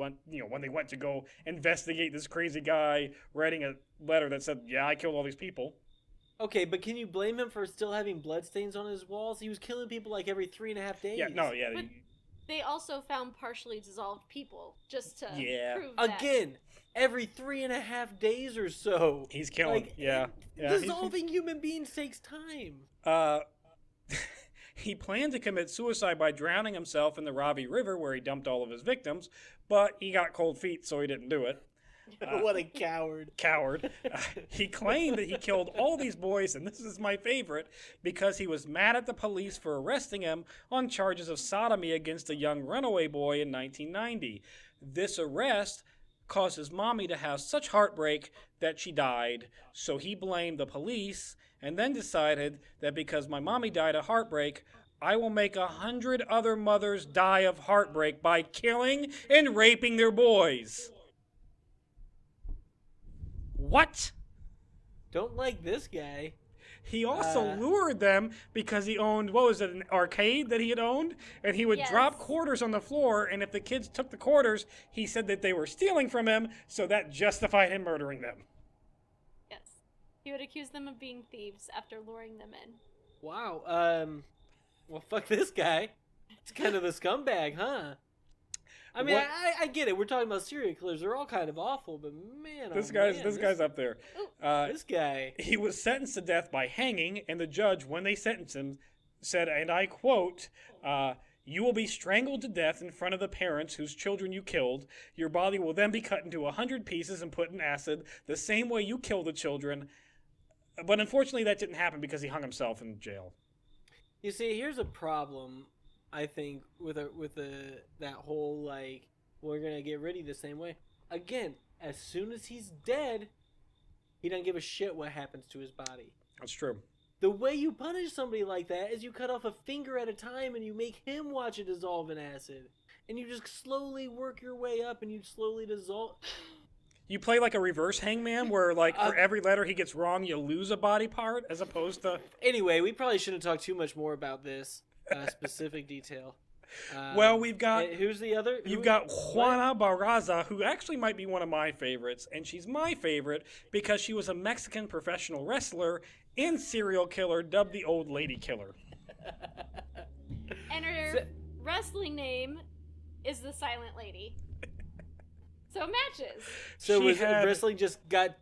went to go investigate this crazy guy writing a letter that said, "Yeah, I killed all these people." Okay, but can you blame him for still having bloodstains on his walls? He was killing people like every 3.5 days. Yeah, no, yeah. But they also found partially dissolved people just to Yeah. prove that. Again, every 3.5 days or so. He's killing. Like, yeah. Dissolving human beings takes time. He planned to commit suicide by drowning himself in the Ravi River, where he dumped all of his victims, but he got cold feet, so he didn't do it. What a coward. Coward. He claimed that he killed all these boys, and this is my favorite, because he was mad at the police for arresting him on charges of sodomy against a young runaway boy in 1990. This arrest caused his mommy to have such heartbreak that she died, so he blamed the police and then decided that because my mommy died of heartbreak, I will make 100 other mothers die of heartbreak by killing and raping their boys. What? Don't like this guy. He also lured them because he owned, an arcade that he had owned? And he would Yes. drop quarters on the floor, and if the kids took the quarters, he said that they were stealing from him, so that justified him murdering them. Yes. He would accuse them of being thieves after luring them in. Wow. Well, fuck this guy. It's kind of a scumbag, huh? I mean, What- I get it. We're talking about serial killers. They're all kind of awful, but man, This oh, guy's man, this guy's up there. this guy. He was sentenced to death by hanging, and the judge, when they sentenced him, said, and I quote, "You will be strangled to death in front of the parents whose children you killed. Your body will then be cut into 100 pieces and put in acid, the same way you killed the children." But unfortunately, that didn't happen because he hung himself in jail. You see, here's a problem. I think with that whole like we're gonna get rid of you the same way. Again, as soon as he's dead, he doesn't give a shit what happens to his body. That's true. The way you punish somebody like that is you cut off a finger at a time and you make him watch it dissolve in acid. And you just slowly work your way up and you slowly dissolve. You play like a reverse hangman where, like, for every letter he gets wrong, you lose a body part as opposed to... Anyway, we probably shouldn't talk too much more about this specific detail. Well, we've got... Who's the other? You've got Juana Barraza, who actually might be one of my favorites, and she's my favorite because she was a Mexican professional wrestler and serial killer dubbed the Old Lady Killer. And her So- wrestling name is the Silent Lady. So it matches. So She was had- wrestling just got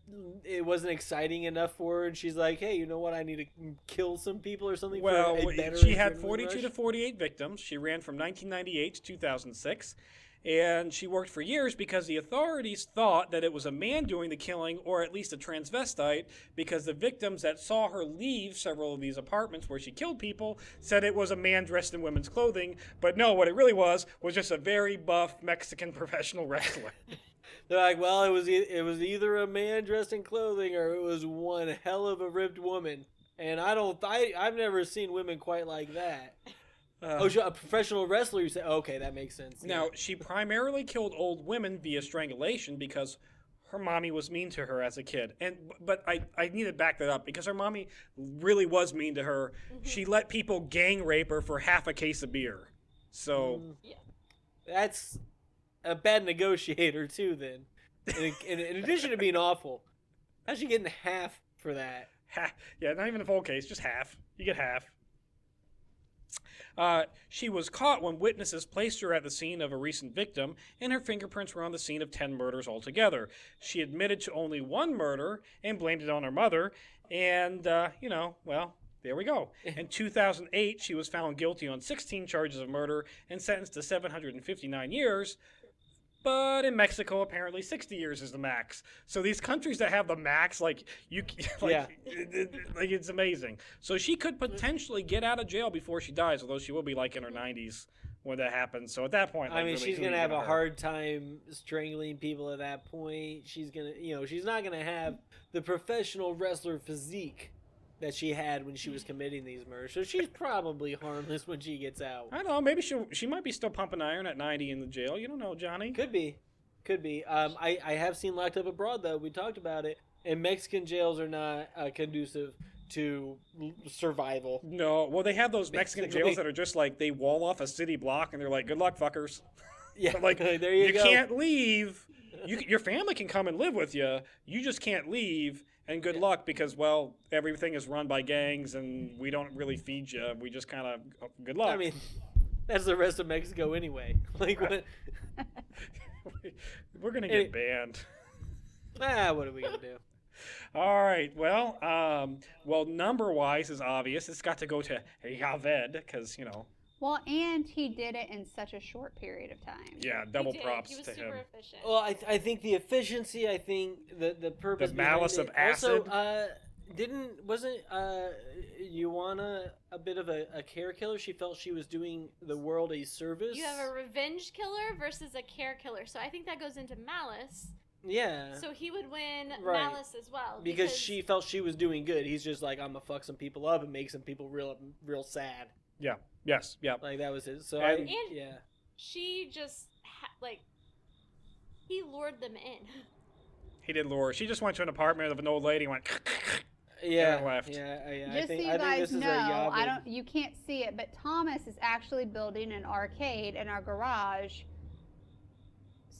it wasn't exciting enough for her, and she's like, "Hey, you know what? I need to kill some people or something." Well, for a better she had adrenaline 42 rush? to 48 victims. She ran from 1998 to 2006. And she worked for years because the authorities thought that it was a man doing the killing, or at least a transvestite, because the victims that saw her leave several of these apartments where she killed people said it was a man dressed in women's clothing. But no, what it really was just a very buff Mexican professional wrestler. They're like, "Well, it was either a man dressed in clothing or it was one hell of a ripped woman." And I've never seen women quite like that. A professional wrestler, you say? Okay, that makes sense. Now, she primarily killed old women via strangulation because her mommy was mean to her as a kid. But I need to back that up because her mommy really was mean to her. She let people gang rape her for half a case of beer. So That's a bad negotiator too. Then, in addition to being awful, how's she getting half for that? yeah, not even a full case, just half. You get half. She was caught when witnesses placed her at the scene of a recent victim, and her fingerprints were on the scene of 10 murders altogether. She admitted to only one murder and blamed it on her mother, and, well, there we go. In 2008, she was found guilty on 16 charges of murder and sentenced to 759 years. But in Mexico, apparently 60 years is the max. So these countries that have the max, it's amazing. So she could potentially get out of jail before she dies, although she will be like in her 90s when that happens. So at that point, I mean, really, she's who gonna are you have a hurt? hard time strangling people at that point. She's gonna, she's not gonna have the professional wrestler physique that she had when she was committing these murders. So she's probably harmless when she gets out. I don't know. Maybe she might be still pumping iron at 90 in the jail. You don't know, Johnny. Could be. I have seen Locked Up Abroad, though. We talked about it. And Mexican jails are not conducive to survival. No. Well, they have those Mexican Basically. jails that are just like they wall off a city block and they're like, good luck, fuckers. Yeah, Like, there you go. can't leave. Your family can come and live with you. You just can't leave. And good luck because, well, everything is run by gangs and we don't really feed you. We just kind of, good luck. I mean, that's the rest of Mexico anyway. Like, what? We're going to get banned. What are we going to do? All right. Well, number-wise is obvious. It's got to go to Javed because, Well, and he did it in such a short period of time. yeah, double He did. props He was to super him. efficient. Well, I think the efficiency, I think the purpose, The malice behind of it. Also, acid. wasn't Ioana a bit of a care killer? She felt she was doing the world a service. You have a revenge killer versus a care killer. So I think that goes into malice. Yeah. So he would win Right. malice as well. Because she felt she was doing good. He's just like, I'm gonna fuck some people up and make some people real sad. Yeah. Yes. Yeah. Like that was his. So And- yeah. She just, he lured them in. He did lure. She just went to an apartment of an old lady and went, Yeah, and left. yeah. Just so you I think guys this is know, a Yavid. you can't see it, but Thomas is actually building an arcade in our garage.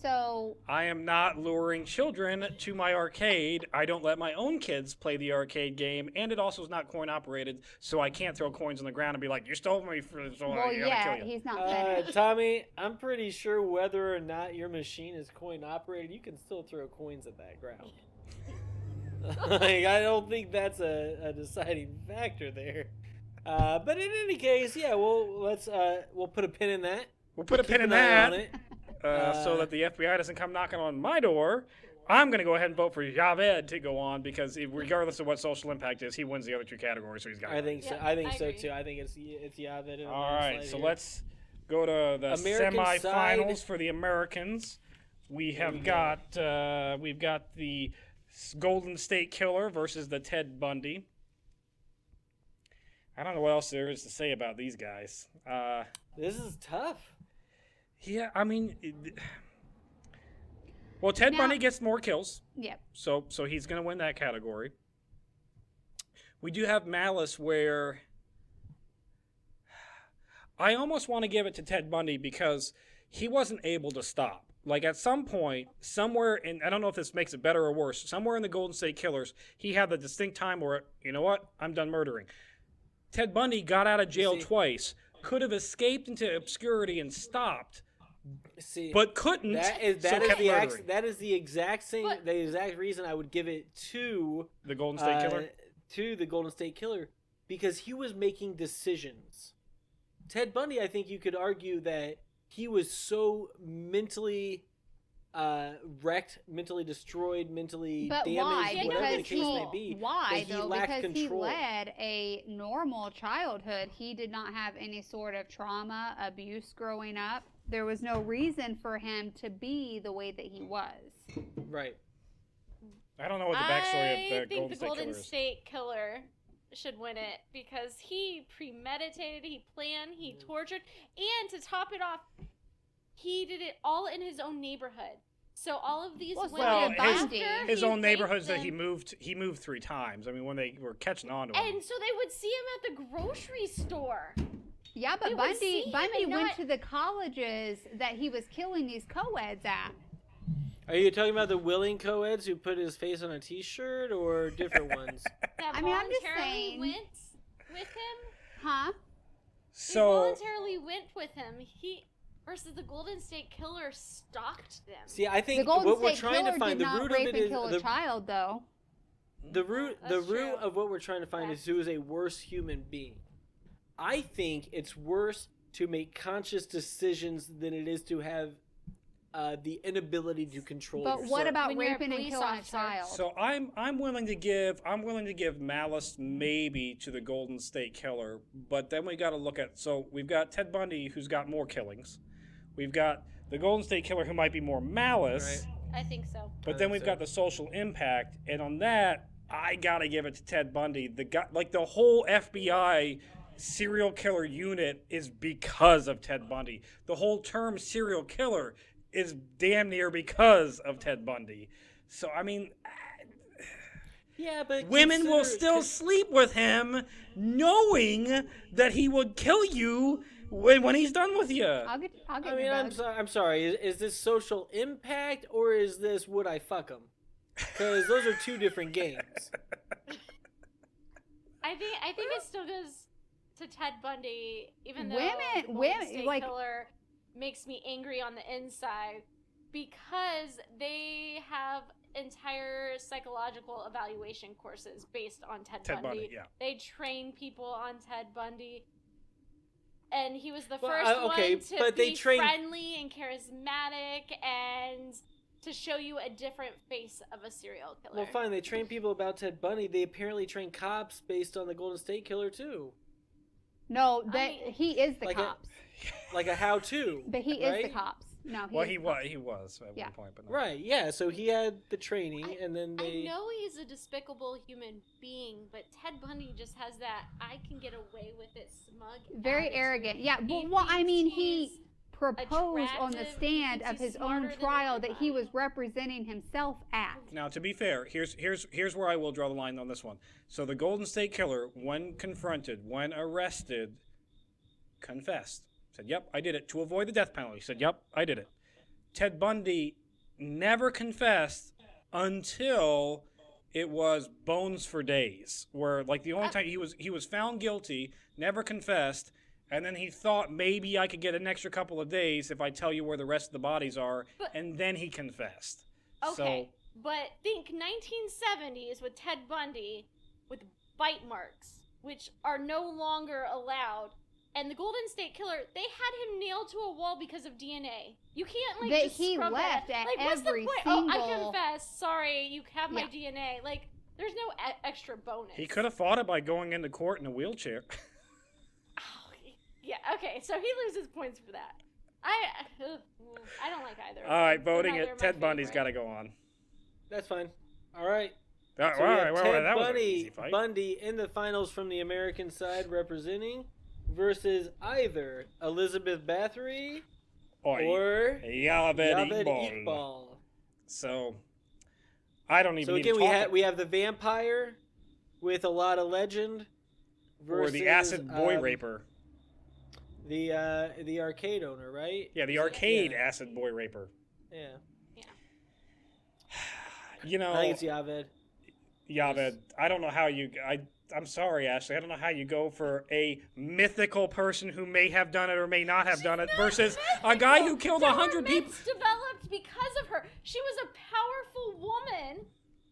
So I am not luring children to my arcade. I don't let my own kids play the arcade game, and it also is not coin operated, so I can't throw coins on the ground and be like, "You stole me for so well, I gotta yeah, kill you." he's not finished. Tommy, I'm pretty sure whether or not your machine is coin operated, you can still throw coins at that ground. Like, I don't think that's a deciding factor there. But in any case, yeah, we'll put a pin in that. We'll put a pin in Keep an eye on that it. so that the FBI doesn't come knocking on my door. I'm going to go ahead and vote for Javed to go on because regardless of what social impact is, he wins the other two categories, so he's got. I think so. Yeah, I think I so agree. too. I think it's Yavid. All right, so here. let's go to the American semifinals side. for the Americans. We There have we got we've got the Golden State Killer versus the Ted Bundy. I don't know what else there is to say about these guys. This is tough. Yeah, I mean, well, Ted Now- Bundy gets more kills, Yep. so he's going to win that category. We do have Malice, where I almost want to give it to Ted Bundy because he wasn't able to stop. Like at some point, somewhere in, I don't know if this makes it better or worse, somewhere in the Golden State Killers, he had the distinct time where, you know what, I'm done murdering. Ted Bundy got out of jail see- twice, could have escaped into obscurity and stopped, See, but couldn't. that is so kept murdering. that is the exact same But- the exact reason I would give it to The Golden State Killer. to the Golden State Killer, because he was making decisions. Ted Bundy, I think you could argue that he was so mentally wrecked, mentally destroyed, mentally But damaged, why? whatever the Because case may be. why that he though? lacked Because he control. led a normal childhood. He did not have any sort of trauma, abuse growing up. There was no reason for him to be the way that he was. Right. I don't know what the backstory I of the think Golden the State Golden Killer is. State Killer should win it because he premeditated, he planned, he tortured, and to top it off, he did it all in his own neighborhood. So all of these Well, women, so did after Bundy. His he own raped neighborhoods that them- he moved 3 times. I mean, when they were catching on to him. and so they would see him at the grocery store. Yeah, They but would see him Bundy and went not- to the colleges that he was killing these co-eds at. Are you talking about the willing co-eds who put his face on a T-shirt, or different ones? That I mean, I'm just voluntarily saying. went with him. Huh? They So voluntarily went with him. He versus the Golden State Killer stalked them. See, I The think Golden what we're State trying Killer to find, did the not root rape of it and is kill a the child, though. root That's true. of what we're trying to find is who is a worse human being. I think it's worse to make conscious decisions than it is to have the inability to control But yourself. what about When you're a raping and police killing officer. a child? So I'm willing to give malice maybe to the Golden State Killer, but then we got to look at, so we've got Ted Bundy who's got more killings, we've got the Golden State Killer who might be more malice, Right. I think so. but I then think we've so. got the social impact, and on that I gotta give it to Ted Bundy. The guy, like the whole FBI serial killer unit is because of Ted Bundy. The whole term serial killer is damn near because of Ted Bundy. So I mean, Yeah, but women will consider- still sleep with him knowing that he would kill you when he's done with you. I'll get I you, mean, Bug. I'm sorry. Is this social impact or is this would I fuck him? Because those are two different games. I think it still goes to Ted Bundy, even though Women- the Golden women, State like- Killer makes me angry on the inside because they have entire psychological evaluation courses based on Ted Bundy. Yeah. They train people on Ted Bundy. And he was the Well, first okay, one to but they be train- friendly and charismatic and to show you a different face of a serial killer. Well, fine. They train people about Ted Bundy. They apparently train cops based on the Golden State Killer too, No, I that mean- he is the Like a- cops. like a how-to. But he is the right? cops. No, Well, is he the was cops. he was at Yeah. one point, but no. Right. Yeah. So he had the training, and then I they. know he's a despicable human being, but Ted Bundy just has that I can get away with it smug Very attitude. arrogant. Yeah, He well, I thinks mean, he's he proposed on the attractive, stand he of thinks he's his own smarter than trial that he everybody. was representing himself at. Now, to be fair, here's where I will draw the line on this one. So the Golden State Killer, when confronted, when arrested, confessed. Said, "Yep, I did it," to avoid the death penalty. Said, "Yep, I did it." Ted Bundy never confessed until it was bones for days, where like the only time he was found guilty, never confessed, and then he thought maybe I could get an extra couple of days if I tell you where the rest of the bodies are, But- and then he confessed. Okay, but think 1970s with Ted Bundy with bite marks, which are no longer allowed. And the Golden State Killer, they had him nailed to a wall because of DNA. You can't like That just he scrub left that. at Like, what's the every point? Oh, I single- confess. Sorry, you have my Yeah. DNA. Like, there's no extra bonus. He could have fought it by going into court in a wheelchair. Oh, yeah. Okay, so he loses points for that. I don't like either. All right, of them. They're voting neither it. my Ted Bundy's favorite. got to go on. That's fine. All right. All So we have right, well, Ted that was an easy Bundy, fight. Bundy in the finals from the American side representing versus either Elizabeth Bathory or Yaved Javed Iqbal. Iqbal. So, I don't even So need again, to we talk have the vampire with a lot of legend versus or the acid boy um, raper. the arcade owner, right? Yeah, the arcade yeah. acid boy raper. Yeah. You know, I think it's Javed. Yaved, I don't know how I'm sorry, Ashley. I don't know how you go for a mythical person who may have done it or may not have done it versus a guy who killed 100 people. Developed because of her. She was a powerful woman.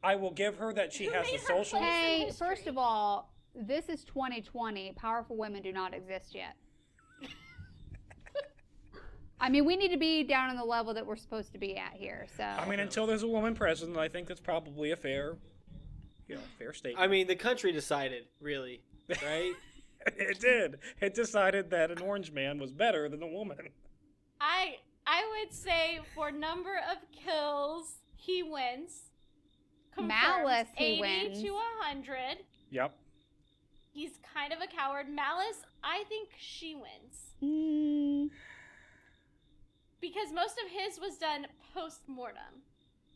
I will give her that she Who has made the her social. place? Hey, history. first of all, this is 2020. Powerful women do not exist yet. I mean, we need to be down on the level that we're supposed to be at here. So I mean, until there's a woman president, I think that's probably a fair statement. I mean, the country decided, really, right? It did. It decided that an orange man was better than a woman. I would say for number of kills, he wins. Confirmed. Malice, he 80 wins. to 100. Yep. He's kind of a coward. Malice, I think she wins. Mm, Because most of his was done post-mortem.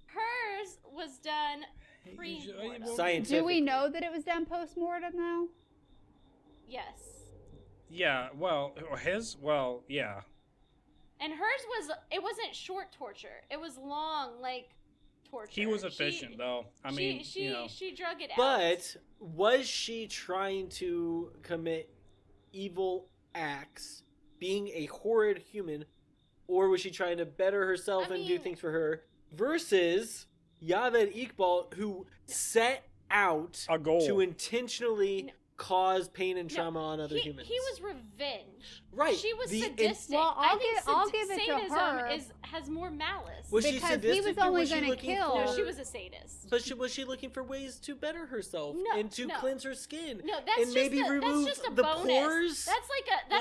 Hers was done pre-mortem. Scientific. do we know that it was done post-mortem, though? Yes. Yeah. Well, his. Well, yeah. And hers it wasn't short torture. It was long, like, torture. He was efficient, though. I mean, she drug it out. But was she trying to commit evil acts, being a horrid human, or was she trying to better herself I and do mean- things for her? Versus Javed Iqbal, who set out a goal. to intentionally No. cause pain and No, trauma on other he, humans. he was revenge. Right. She was The- sadistic. Well, I I'll think give it to sadism her. has more malice. Was she Because he sadistic, was or only was she gonna looking kill- No, for- she was a sadist. But was she looking for ways to better herself No, and to no. cleanse her skin? No, that's and just maybe a, remove that's just a the bonus. pores? That's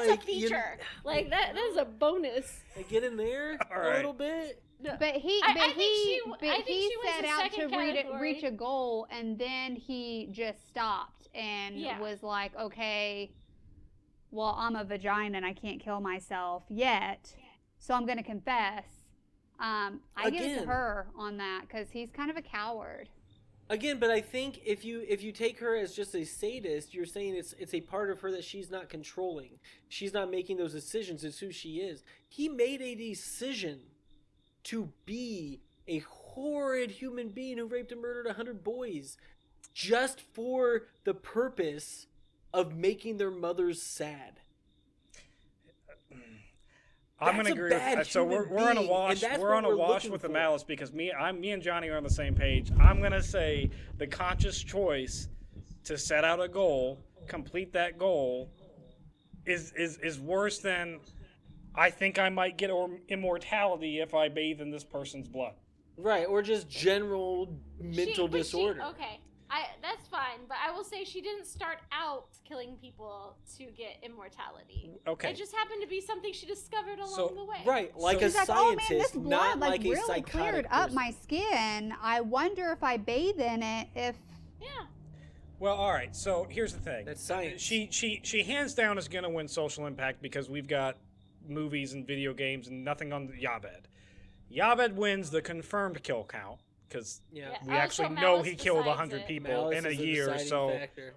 Like, a you- feature. Like that is a bonus. And get in there All a right. little bit. No. But he, I but think he, she- but I think he she was set the out to second category. reach a goal, and then he just stopped and Yeah. was like, okay, well, I'm a vagina and I can't kill myself yet, so I'm gonna confess. I give it to Again. her on that because he's kind of a coward. Again, but I think if you take her as just a sadist, you're saying it's a part of her that she's not controlling. She's not making those decisions. It's who she is. He made a decision to be a horrid human being who raped and murdered 100 boys just for the purpose of making their mothers sad. I'm That's gonna a agree with bad that. So we're human on a being, wash. and that's We're what on a we're wash looking with the for. malice because me and Johnny are on the same page. I'm gonna say the conscious choice to set out a goal, complete that goal, is worse than I think I might get immortality if I bathe in this person's blood. Right, or just general mental disorder. Okay, that's fine, but I will say she didn't start out killing people to get immortality. Okay. It just happened to be something she discovered along So- the way. Right, like So- a She's like, oh man, scientist, this blood not like like a really psychotic cleared up person. my skin. I wonder if I bathe in it, if Yeah. Well, all right. So here's the thing. That's science. She hands down is gonna win social impact because we've got movies and video games and nothing on Javed. Javed wins the confirmed kill count because Yeah. Yeah. we Oh, actually so know Malice he killed decides 100 it. people Malice in a is year. deciding So factor.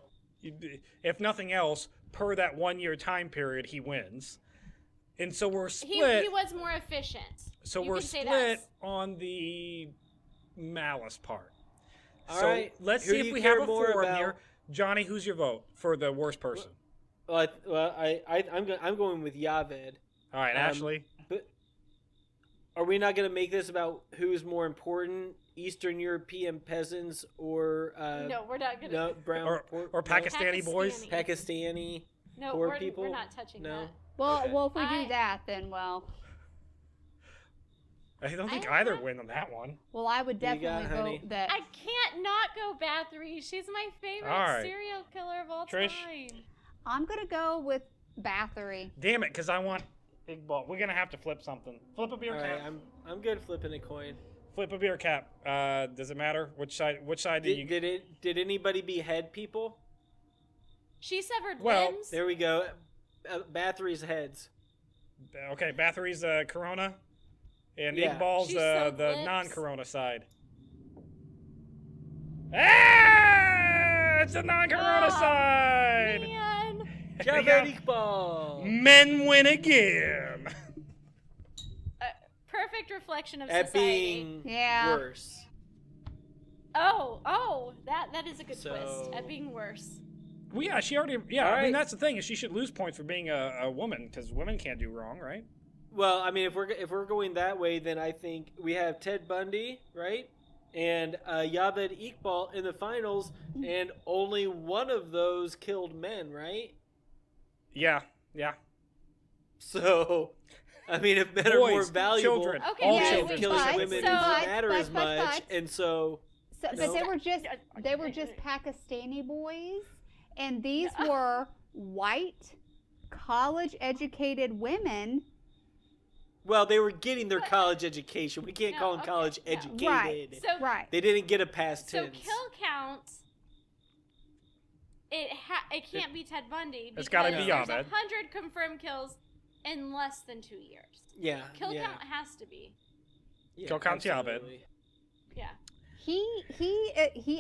if nothing else, per that 1 year time period, he wins. And so we're He split. was more efficient. So You we're can say split that. on the malice part. All so right, let's who see do if you we care have a more forum about? here. Johnny, who's your vote for the worst person? I'm going with Javed. All right, Ashley. But are we not going to make this about who's more important, Eastern European peasants or No, we're not gonna. no, brown Or Pakistani boys? Pakistani? No, poor we're people? not touching No. that. well, Okay. well, if we I- do that, then well, I don't think I either have- win on that one. well, I would What do you got, definitely honey? vote that. I can't not go Bathory. She's my favorite All right. serial killer of all Trish? time. I'm gonna go with Bathory. Damn it, because I want big ball. We're gonna have to flip something. Flip a beer All cap. right, I'm good flipping a coin. Flip a beer cap. Does it matter which side? Which side do you? Did anybody behead people? She severed Well, limbs. There we go. Bathory's heads. Okay, Bathory's Corona, and Yeah. Iqbal's She sewed the lips. non-Corona side. Ah! It's the non-Corona Oh, side. Man. Javed Iqbal. Men win again. Perfect reflection of At society. being Yeah. worse. Oh, that is a good So- twist. At being worse. Well, yeah, she already. Yeah, All I mean right. that's the thing is she should lose points for being a woman because women can't do wrong, right? Well, I mean, if we're going that way, then I think we have Ted Bundy, right, and Javed Iqbal in the finals, and only one of those killed men, right? Yeah, yeah. So, I mean, if men are more Boys, valuable, children, Okay, all yeah, children. killing but- women so- doesn't matter but- as much, and so So, but No. they were just Pakistani boys, and these were white, college-educated women. well, they were getting their college education. We can't No, call them okay, college no. educated. Right. So Right. They didn't get a past So tense. kill count. It can't be Ted Bundy. It's gotta be there's Javed. 100 confirmed kills in less than 2 years. Yeah. Kill yeah, count has to be. yeah, Kill count's Javed. absolutely. Yeah.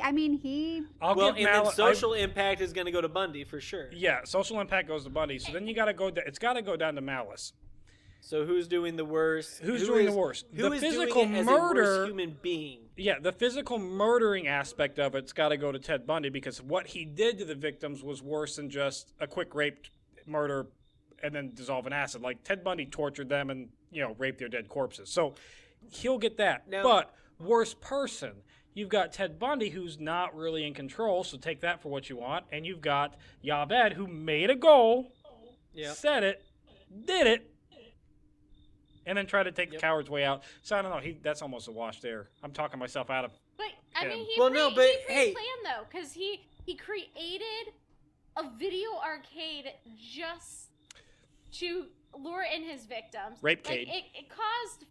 I mean, he. I'll Well, give and then Mal- social impact is going to go to Bundy for sure. Yeah, social impact goes to Bundy. So then you got to go. It's got to go down to Malice. So who's doing the worst? Who's Who doing is- the worst? Who The is physical doing it as murder- a worse human being? Yeah, the physical murdering aspect of it's got to go to Ted Bundy because what he did to the victims was worse than just a quick rape, murder, and then dissolve in acid. Like Ted Bundy tortured them and raped their dead corpses. So he'll get that. Now- But worst person, you've got Ted Bundy who's not really in control. So take that for what you want. And you've got Javed who made a goal, Yeah. said it, did it. And then try to take the Yep. coward's way out. So I don't know. That's almost a wash there. I'm talking myself out of. But I Yeah. mean, he Well, no, but, he hey- pre-planned though, because he created a video arcade just to lure in his victims. Rape-cade. Like it caused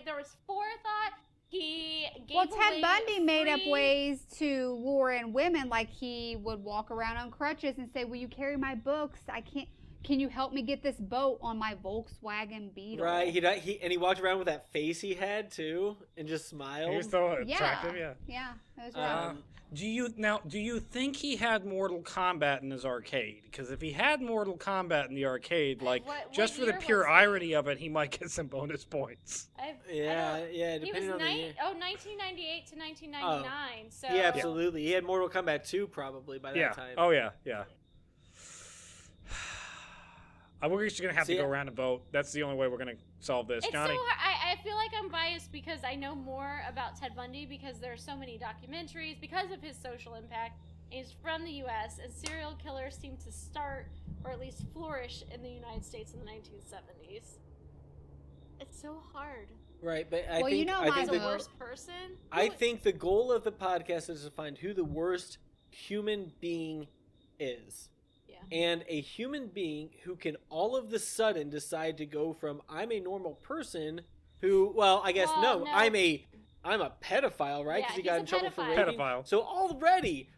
there was forethought. He gave Well, Ted away Bundy made up free- ways to lure in women, like he would walk around on crutches and say, "Will you carry my books? I can't. Can you help me get this boat on my Volkswagen Beetle?" Right. He walked around with that face he had too, and just smiled. He was so Yeah. attractive, yeah. Yeah, that was right. Um, Do you think he had Mortal Kombat in his arcade? Because if he had Mortal Kombat in the arcade, like What just for the year pure was he? irony of it, he might get some bonus points. I yeah, don't- yeah. He was Depending on the year. 1998 to 1999. So Yeah, absolutely. He had Mortal Kombat 2 probably by that Yeah. time. Oh yeah, yeah. We're just gonna have See, to go around and vote. That's the only way we're gonna solve this, It's Johnny. so hard. I feel like I'm biased because I know more about Ted Bundy because there are so many documentaries because of his social impact. He's from the U.S. and serial killers seem to start or at least flourish in the United States in the 1970s. It's so hard. Right, but I Well, think you know I my think The the, vote. worst person. I think the goal of the podcast is to find who the worst human being is. Yeah. And a human being who can all of the sudden decide to go from I'm a normal person who, well, I guess Well, no, no. I'm a pedophile, right? Yeah, Because he he's got a in trouble for pedophile. raping. Pedophile. So already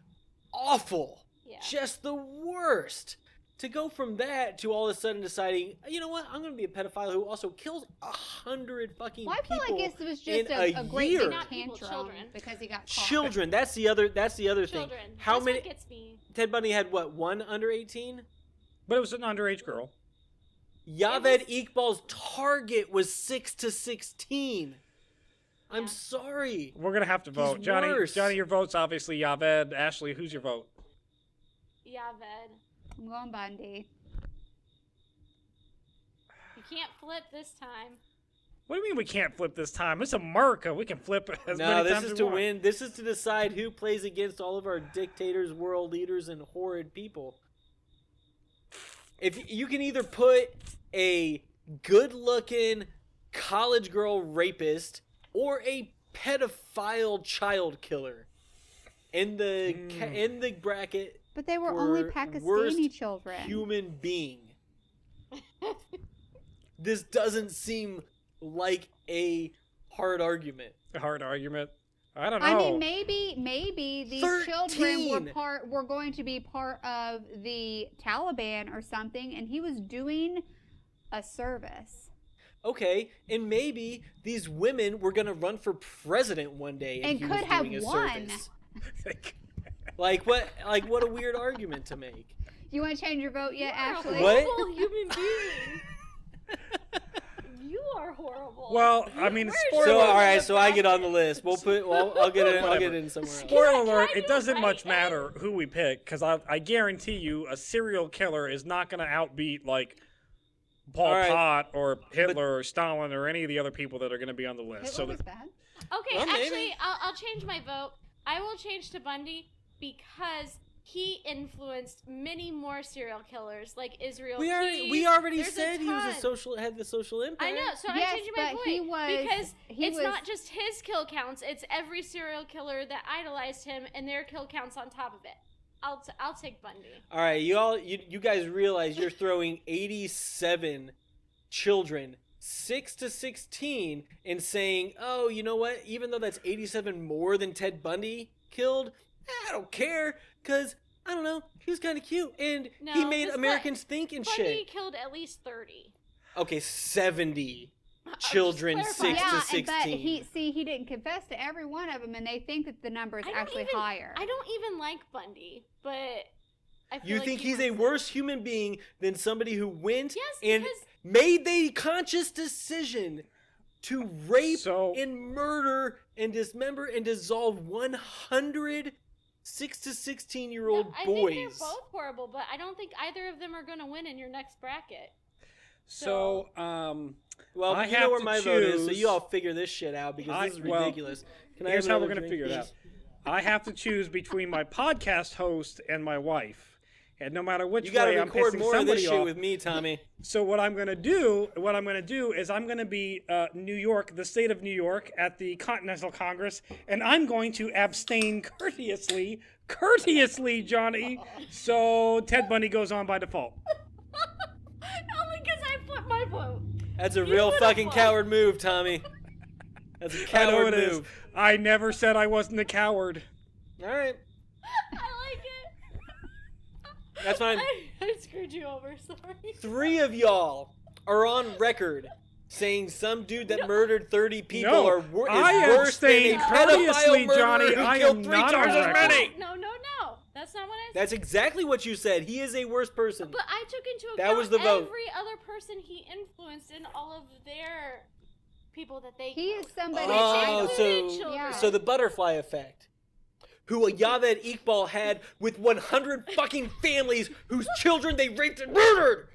awful. Yeah. Just the worst. To go from that to all of a sudden deciding, you know what, I'm going to be a pedophile who also kills 100 fucking Well, I feel people. like this was just in a a great year. big Not people, tantrum children. because he got caught. Children. That's the other thing. Children. How That's many? What gets me. Ted Bundy had what? One under 18. But it was an underage girl. Javed Iqbal's target was 6 to 16. I'm Yeah. sorry. We're gonna have to vote. Johnny, worse. Johnny, your vote's obviously Javed. Ashley, who's your vote? Javed. I'm going Bundy. You can't flip this time. What do you mean we can't flip this time? It's America. We can flip as No, many this times is as to we want. win. This is to decide who plays against all of our dictators, world leaders, and horrid people. If you can either put a good-looking college girl rapist or a pedophile child killer in the bracket But they were only for Pakistani worst children. human being. This doesn't seem like a hard argument. A hard argument. I don't know. I mean, maybe these children 13. were going to be part of the Taliban or something, and he was doing a service. Okay, and maybe these women were gonna run for president one day, and And he could was have doing a won. service. Like what? Like what a weird argument to make. You want to change your vote yet, You're a Ashley? What? horrible human being. You are horrible. Well, I mean, Where's spoiler. So Spoiler all right, alert. so I get on the list. We'll put. Well, I'll get it. I'll Whatever. get it in somewhere else. Spoiler alert, Can I it do doesn't it much right matter who we pick, because I guarantee you a serial killer is not going to outbeat, like, Pol All right. Pot or Hitler or Stalin or any of the other people that are going to be on the list. Hitler So was that, bad. Okay, Well, maybe. actually, I'll change my vote. I will change to Bundy because he influenced many more serial killers, like Israel We Keys. already There's said he was a ton. had the social impact. I know, so Yes, I'm changing my but point he was- because he it's was- not just his kill counts; it's every serial killer that idolized him and their kill counts on top of it. I'll take Bundy. All right, you guys realize you're throwing 87 children, 6 to 16, and saying, oh, you know what? Even though that's 87 more than Ted Bundy killed, I don't care, because, I don't know, he was kind of cute, and he No, made this Americans think and Bundy shit. killed at least 30. Okay, 70 just children, clarifying. 6 to Yeah, 16. but he didn't confess to every one of them, and they think that the number is I don't actually even- higher. I don't even like Bundy, but I feel You like think he he's a wants it. worse human being than somebody who went Yes, and because made the conscious decision to rape So- and murder and dismember and dissolve 100 6 to 16-year-old I boys? think they're both horrible, but I don't think either of them are going to win in your next bracket. so Well, I you know have where to my vote is, so choose- you all figure this shit out because this is well, ridiculous. Can I here's have how we're another going to drink, figure it out. please? I have to choose between my podcast host and my wife. And no matter which You got to way I'm record pissing more of somebody this shit off, with me, Tommy. so what I'm gonna do is I'm gonna be New York, the state of New York, at the Continental Congress, and I'm going to abstain courteously, Johnny. So Ted Bundy goes on by default. Only because I flipped my vote. That's a You real would've fucking won. coward move, Tommy. That's a I know coward it is. move. I never said I wasn't a coward. All right, I like it. that's fine. I screwed you over. Sorry. 3 of y'all are on record saying some dude that murdered 30 people No, is I worse than a abstain pedophile courteously, murderer Johnny. who I killed am 3 not times on as record. many. No. That's not what I said. That's exactly what you said. He is a worse person. But I took into account That was the vote. every other person he influenced in all of their people that they He killed. is somebody. Oh, I so- don't- yeah. So the butterfly effect, who Javed Iqbal had with 100 fucking families whose children they raped and murdered.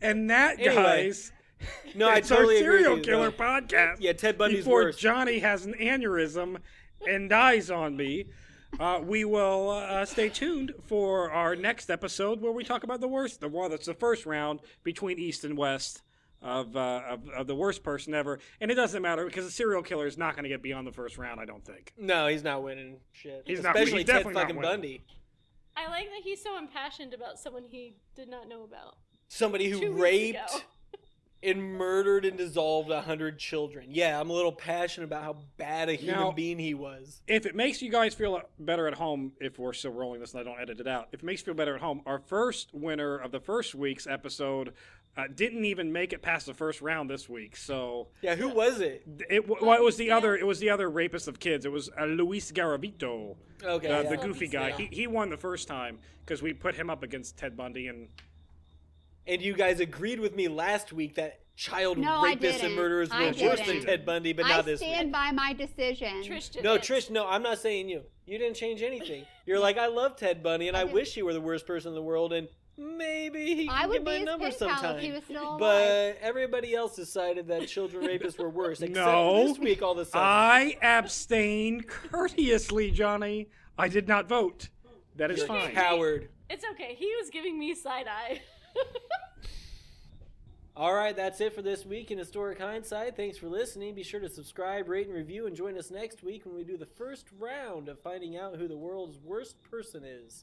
And that, Anyway, guys, No, I it's totally our agree serial with you, killer though. podcast. Yeah, Ted Bundy's Before worse. Johnny has an aneurysm and dies on me, we will stay tuned for our next episode where we talk about the worst. That's the first round between East and West of the worst person ever. And it doesn't matter because a serial killer is not going to get beyond the first round, I don't think. No, he's not winning shit. He's not- Especially he's Ted definitely not fucking winning. Bundy. I like that he's so impassioned about someone he did not know about. Somebody 2 who weeks raped ago. and murdered and dissolved 100 children. Yeah, I'm a little passionate about how bad a human Now- being he was. If it makes you guys feel better at home, if we're still rolling this and I don't edit it out, if it makes you feel better at home, our first winner of the first week's episode didn't even make it past the first round this week. So Yeah, who was it? it was the other rapist of kids. It was Luis Garavito, Okay, the yeah. goofy guy. Yeah. He won the first time because we put him up against Ted Bundy, and And you guys agreed with me last week that child No, I rapists and didn't. murderers I were worse than didn't. Ted Bundy, but I not this stand week. by my decision. Trish did No, it. Trish, no, I'm not saying you. You didn't change anything. You're like, I love Ted Bundy, and I Okay. wish he were the worst person in the world, and maybe he I can would get be my his number pen pal if sometime. he was still alive. But everybody else decided that children rapists were worse, except No. for this week all of a sudden. I abstain courteously, Johnny. I did not vote. That is You're a fine. coward. It's okay. He was giving me side eye. All right, that's it for this week in Historic Hindsight. Thanks for listening. Be sure to subscribe, rate, and review, and join us next week when we do the first round of finding out who the world's worst person is.